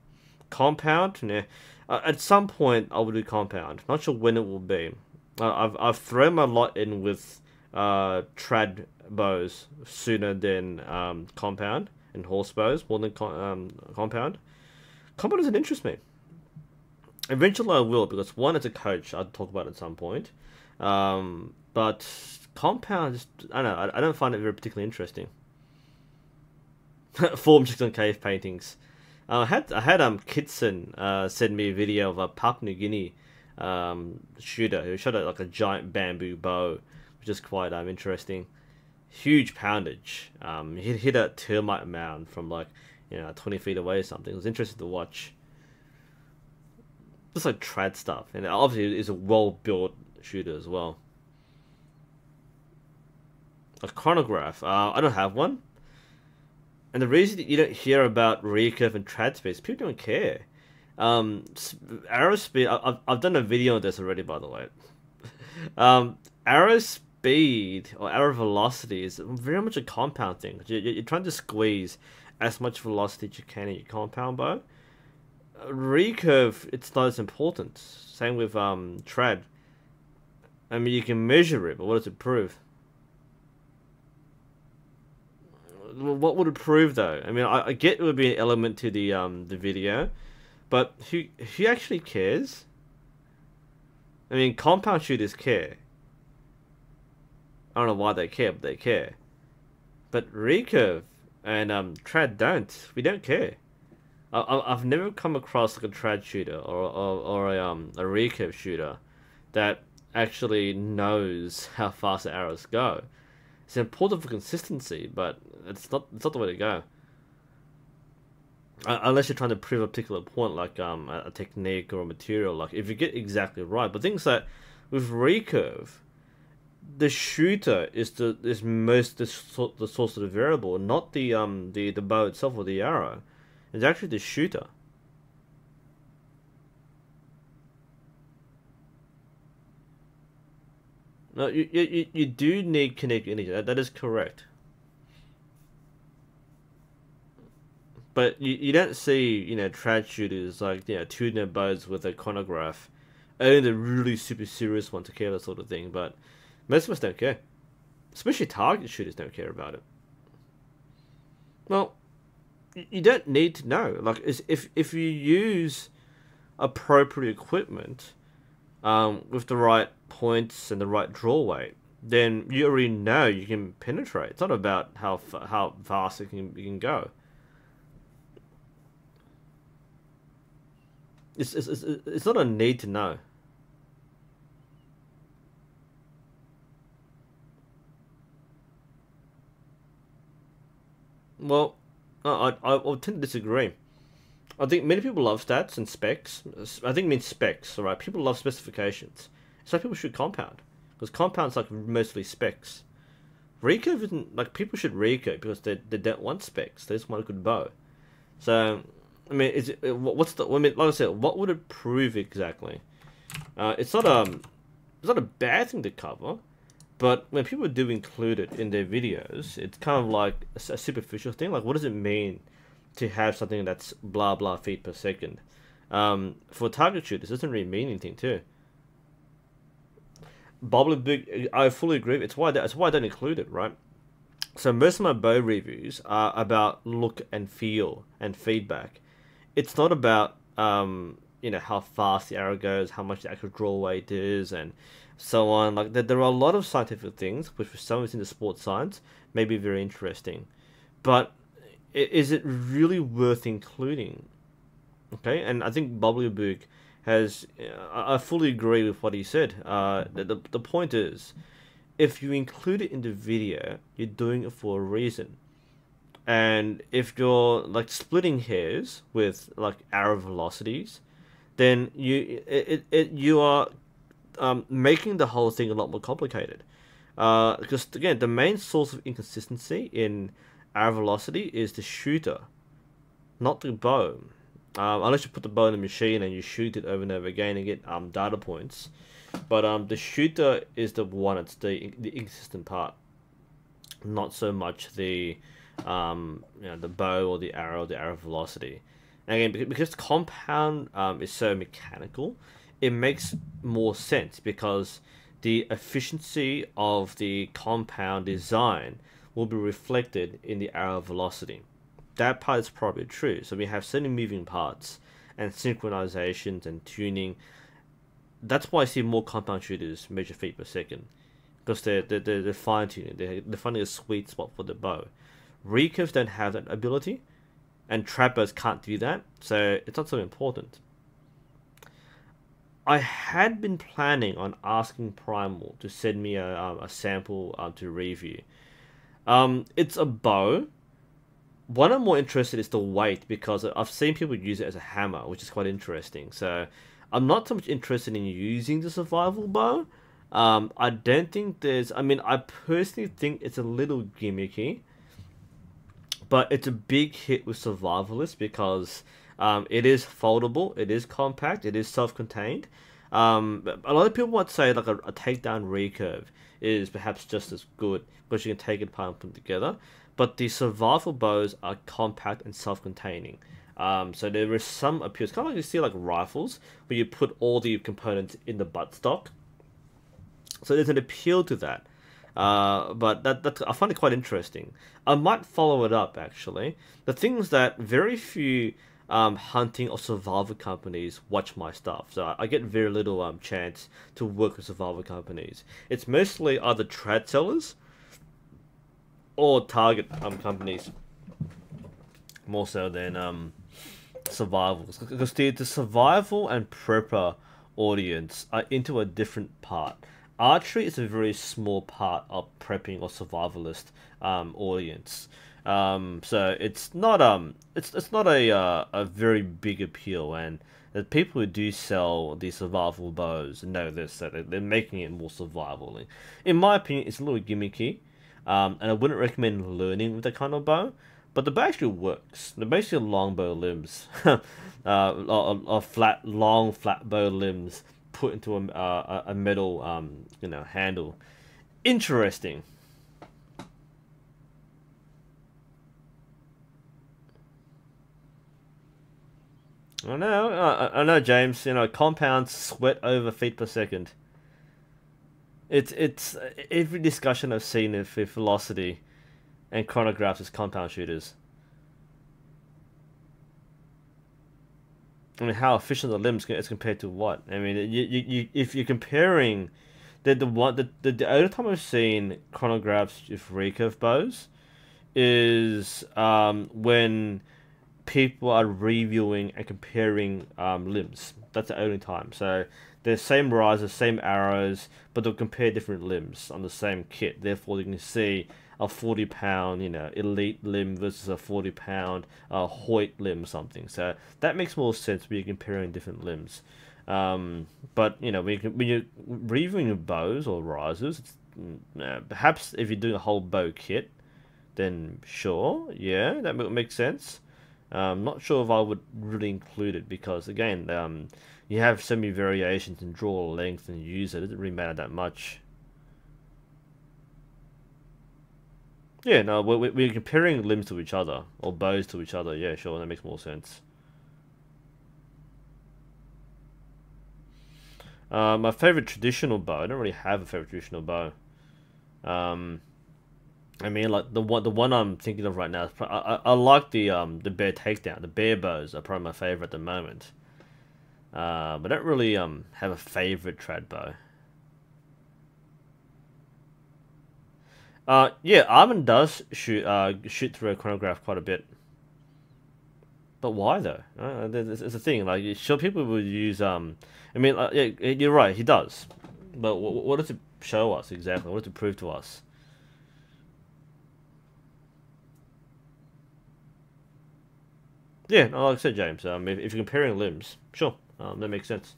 Compound, yeah. At some point I will do compound. Not sure when it will be. I've thrown my lot in with trad bows sooner than compound and horse bows more than compound. Compound doesn't interest me. Eventually I will because one, as a coach, I'll talk about it at some point. But compound, just, I don't know. I don't find it very particularly interesting. Form checks on cave paintings. I had Kitson send me a video of a Papua New Guinea shooter who shot like a giant bamboo bow, which is quite interesting. Huge poundage. He hit a termite mound from like 20 feet away or something. It was interesting to watch. Just like trad stuff, and obviously it's a well-built shooter as well. A chronograph. I don't have one. And the reason that you don't hear about recurve and trad speed, people don't care. Arrow speed, I've done a video on this already, by the way. Arrow speed or arrow velocity is very much a compound thing. You're trying to squeeze as much velocity as you can in your compound bow. Recurve, it's not as important. Same with trad. I mean, you can measure it, but what does it prove? What would it prove though? I mean, I get it would be an element to the video, but who actually cares? I mean, compound shooters care. I don't know why they care, but they care. But recurve and trad don't. We don't care. I've never come across like a trad shooter or a recurve shooter that actually knows how fast the arrows go. It's important for consistency, but it's not the way to go. Unless you're trying to prove a particular point, like a technique or a material. Like if you get exactly right, but things that with recurve, the shooter is the source of the variable, not the bow itself or the arrow. It's actually the shooter. No, you do need kinetic energy. That is correct. But you don't see trad shooters like tuning their bows with a chronograph. Only the really super serious ones to care that sort of thing. But most of us don't care. Especially target shooters don't care about it. Well, you don't need to know. Like if you use appropriate equipment, with the right points and the right draw weight, then you already know you can penetrate. It's not about how fast you can go. It's not a need to know. Well, I tend to disagree. I think many people love stats and specs. I think it means specs, alright? People love specifications. So people should compound. Because compound's like mostly specs. Recurve isn't, like, people should recurve because they don't want specs. They just want a good bow. So, I mean, what's the, I mean, like I said, what would it prove exactly? It's not a bad thing to cover, but when people do include it in their videos, it's kind of like a superficial thing. Like, what does it mean to have something that's blah blah feet per second? For target shooters, it doesn't really mean anything too. Big, I fully agree. It's why I don't include it, right? So most of my bow reviews are about look and feel and feedback. It's not about how fast the arrow goes, how much the actual draw weight is, and so on. Like there are a lot of scientific things which, for someone who's into sports science, may be very interesting, but is it really worth including? Okay, and I think Book has. I fully agree with what he said. The point is, if you include it in the video, you're doing it for a reason. And if you're like splitting hairs with like arrow velocities, then you are making the whole thing a lot more complicated. Because again, the main source of inconsistency in arrow velocity is the shooter, not the bow. Unless you put the bow in the machine and you shoot it over and over again and get data points. But the shooter is the one that's the inconsistent part, not so much the the bow or the arrow velocity. And again, because compound is so mechanical, it makes more sense because the efficiency of the compound design will be reflected in the arrow velocity. That part is probably true. So we have so many moving parts and synchronizations and tuning. That's why I see more compound shooters measure feet per second, because they're fine tuning. They're finding a sweet spot for the bow. Recurves don't have that ability, and trappers can't do that, so it's not so important. I had been planning on asking Primal to send me a sample to review. It's a bow. What I'm more interested is the weight, because I've seen people use it as a hammer, which is quite interesting. So I'm not so much interested in using the survival bow. I don't think there's... I mean, I personally think it's a little gimmicky, but it's a big hit with survivalists because it is foldable, it is compact, it is self-contained. A lot of people might say like a takedown recurve is perhaps just as good because you can take it apart and put it together. But the survival bows are compact and self-containing. So there is some appeal. It's kind of like you see like rifles, where you put all the components in the buttstock. So there's an appeal to that. But that I find it quite interesting. I might follow it up, actually. The thing is that very few hunting or survival companies watch my stuff. So I get very little chance to work with survival companies. It's mostly either trad sellers or target companies, more so than survivals, because the survival and prepper audience are into a different part. Archery is a very small part of prepping or survivalist audience, so it's not a very big appeal. And the people who do sell the survival bows know this, that they're making it more survival. In my opinion, it's a little gimmicky. And I wouldn't recommend learning with that kind of bow, but the bow actually works. They're basically long bow limbs, long flat bow limbs put into a metal handle. Interesting. I know, James. Compounds sweat over feet per second. It's every discussion I've seen with velocity and chronographs is compound shooters. I mean, how efficient the limbs as compared to what? I mean, if you're comparing the only time I've seen chronographs with recurve bows is when people are reviewing and comparing limbs. That's the only time. So They're same risers, same arrows, but they'll compare different limbs on the same kit. Therefore, you can see a 40-pound, elite limb versus a 40-pound Hoyt limb, something. So that makes more sense when you're comparing different limbs. But when you're reviewing bows or risers, perhaps if you're doing a whole bow kit, then sure, yeah, that makes sense. Not sure if I would really include it because again, you have so many variations in draw length and use it. It doesn't really matter that much. Yeah, no, we're comparing limbs to each other or bows to each other. Yeah, sure, that makes more sense. My favorite traditional bow. I don't really have a favorite traditional bow. I mean, like the one I'm thinking of right now. I like the bear takedown. The bear bows are probably my favorite at the moment. But I don't really have a favorite trad bow. Yeah, Armin does shoot through a chronograph quite a bit. But why though? It's a thing. Like, sure, people would use I mean, yeah, you're right. He does. But what does it show us exactly? What does it prove to us? Yeah, no, like I said, James. If you're comparing limbs, sure, that makes sense.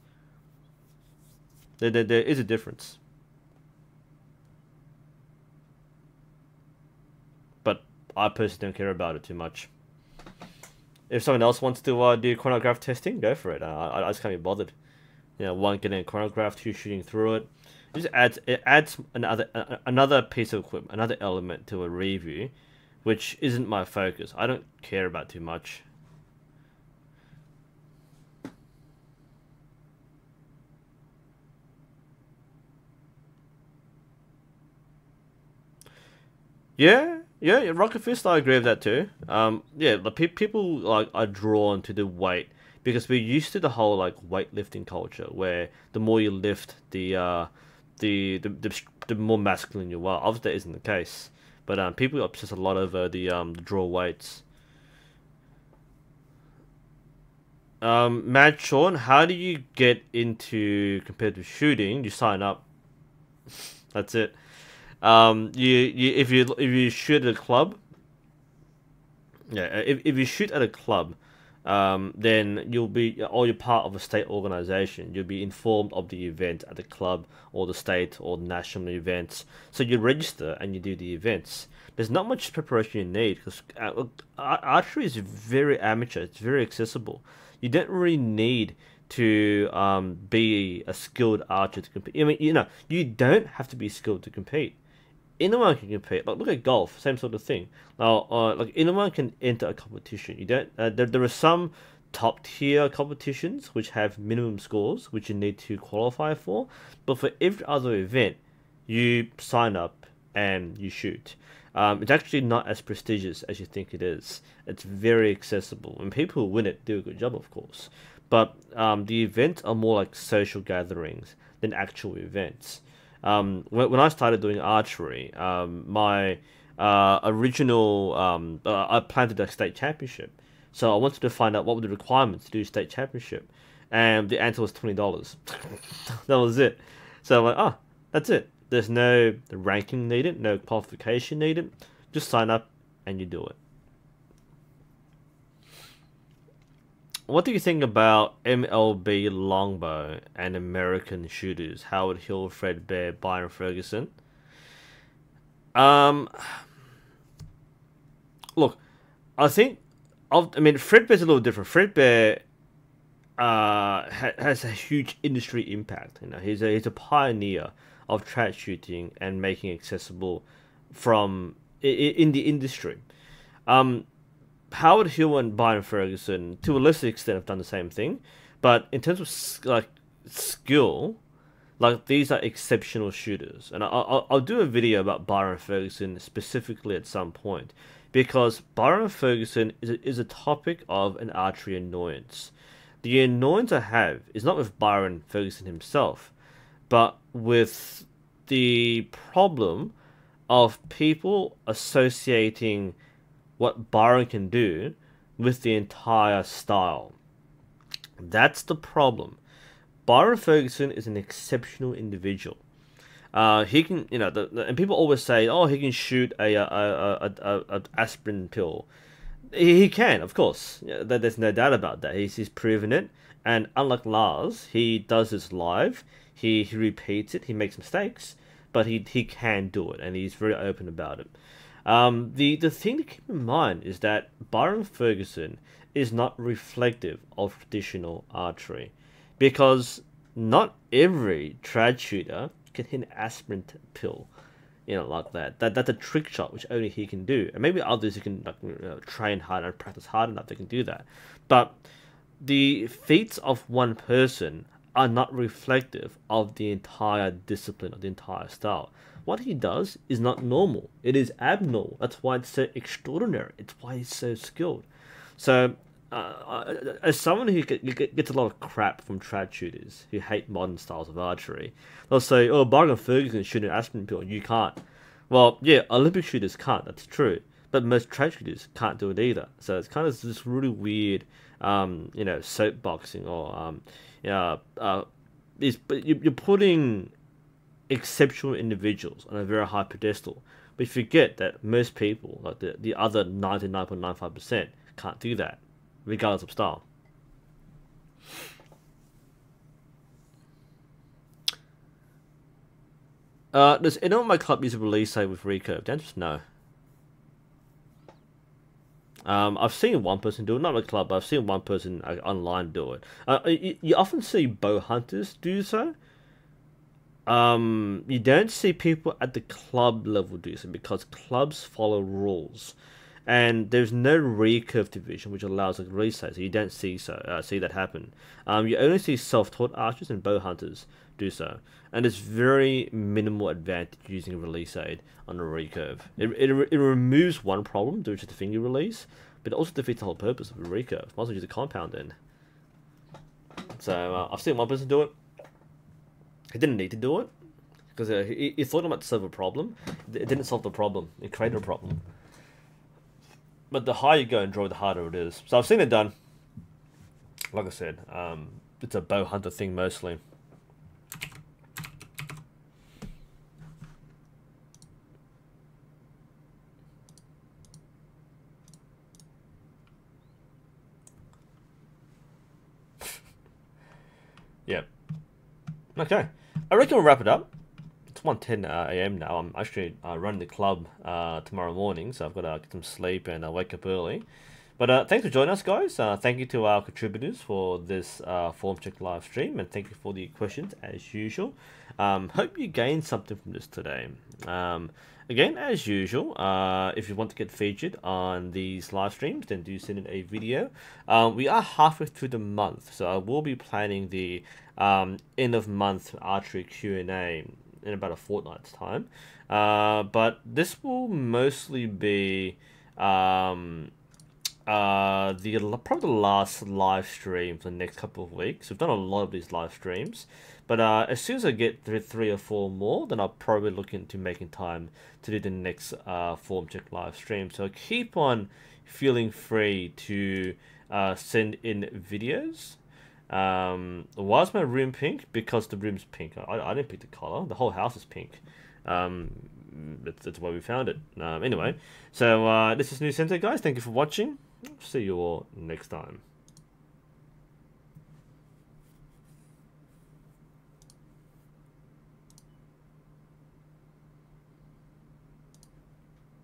There is a difference, but I personally don't care about it too much. If someone else wants to do chronograph testing, go for it. I just can't be bothered. One getting a chronograph, two shooting through it. It adds another piece of equipment, another element to a review, which isn't my focus. I don't care about too much. Yeah, Rocket Fist, I agree with that too. Yeah, the people like are drawn to the weight because we're used to the whole like weightlifting culture where the more you lift, the more masculine you are. Obviously, that isn't the case, but people obsess a lot over the draw weights. Mad Sean, how do you get into competitive shooting? You sign up. That's it. If you shoot at a club, yeah, if you shoot at a club, then you're part of a state organization. You'll be informed of the event at the club or the state or national events. So you register and you do the events. There's not much preparation you need because archery is very amateur. It's very accessible. You don't really need to be a skilled archer to compete. I mean, you don't have to be skilled to compete. Anyone can compete. Like, look at golf, same sort of thing. Now, like anyone can enter a competition. You don't. There are some top tier competitions which have minimum scores which you need to qualify for. But for every other event, you sign up and you shoot. It's actually not as prestigious as you think it is. It's very accessible, and people who win it do a good job, of course. But the events are more like social gatherings than actual events. When I started doing archery, my original I planned to do a state championship, so I wanted to find out what were the requirements to do state championship, and the answer was $20. That was it. So I'm like, oh, that's it. There's no ranking needed, no qualification needed. Just sign up and you do it. What do you think about MLB longbow and American shooters? Howard Hill, Fred Bear, Byron Ferguson. Look, I think, Fred Bear's a little different. Fred Bear has a huge industry impact. He's a pioneer of trad shooting and making accessible from in the industry. Howard Hill and Byron Ferguson, to a lesser extent, have done the same thing, but in terms of skill, like these are exceptional shooters. And I'll do a video about Byron Ferguson specifically at some point, because Byron Ferguson is a topic of an archery annoyance. The annoyance I have is not with Byron Ferguson himself, but with the problem of people associating what Byron can do with the entire style. That's the problem. Byron Ferguson is an exceptional individual. He can, you know, and people always say, oh, he can shoot a aspirin pill. He can, of course. Yeah, there's no doubt about that. He's proven it. And unlike Lars, he does this live. He repeats it. He makes mistakes, but he can do it, and he's very open about it. The thing to keep in mind is that Byron Ferguson is not reflective of traditional archery, because not every trad shooter can hit an aspirin pill, you know, like that. That's a trick shot which only he can do, and maybe others who can, like, you know, train hard and practice hard enough, they can do that. But the feats of one person are not reflective of the entire discipline, of the entire style. What he does is not normal. It is abnormal. That's why it's so extraordinary. It's why he's so skilled. So, as someone who gets a lot of crap from trad shooters who hate modern styles of archery, they'll say, "Oh, Byron Ferguson shoot an aspirin pill. You can't." Well, yeah, Olympic shooters can't. That's true. But most trad shooters can't do it either. So it's kind of this really weird, you know, soapboxing, or you're putting exceptional individuals on a very high pedestal, but you forget that most people, like the other 99.95%, can't do that, regardless of style. Does anyone in my club use a release save with recurve? The answer is no. I've seen one person do it, not my club, but I've seen one person online do it. You often see bow hunters do so. You don't see people at the club level do so, because clubs follow rules, and there's no recurve division which allows a release save, so you don't see that happen. You only see self-taught archers and bow hunters do so, and it's very minimal advantage using a release aid on a recurve. It removes one problem, which is the finger release, but it also defeats the whole purpose of a recurve. Might as well use a compound then. So I've seen one person do it. He didn't need to do it, because he thought it might solve a problem. It didn't solve the problem. It created a problem. But the higher you go in draw, the harder it is. So I've seen it done. Like I said, it's a bow hunter thing mostly. Yeah. Okay. I reckon we'll wrap it up. It's 1:10 a.m. now. I'm actually running the club tomorrow morning, so I've got to get some sleep and wake up early. But thanks for joining us, guys. Thank you to our contributors for this form check live stream, and thank you for the questions as usual. Hope you gained something from this today. Again, as usual, if you want to get featured on these live streams, then do send in a video. We are halfway through the month, so I will be planning the end of month archery Q&A in about a fortnight's time. But this will mostly be probably the last live stream for the next couple of weeks. We've done a lot of these live streams, but as soon as I get three or four more, then I'll probably look into making time to do the next form check live stream. So keep on feeling free to send in videos. Why is my room pink? Because the room's pink. I didn't pick the color. The whole house is pink. That's why we found it. Anyway, so this is NUSensei, guys. Thank you for watching. See you all next time.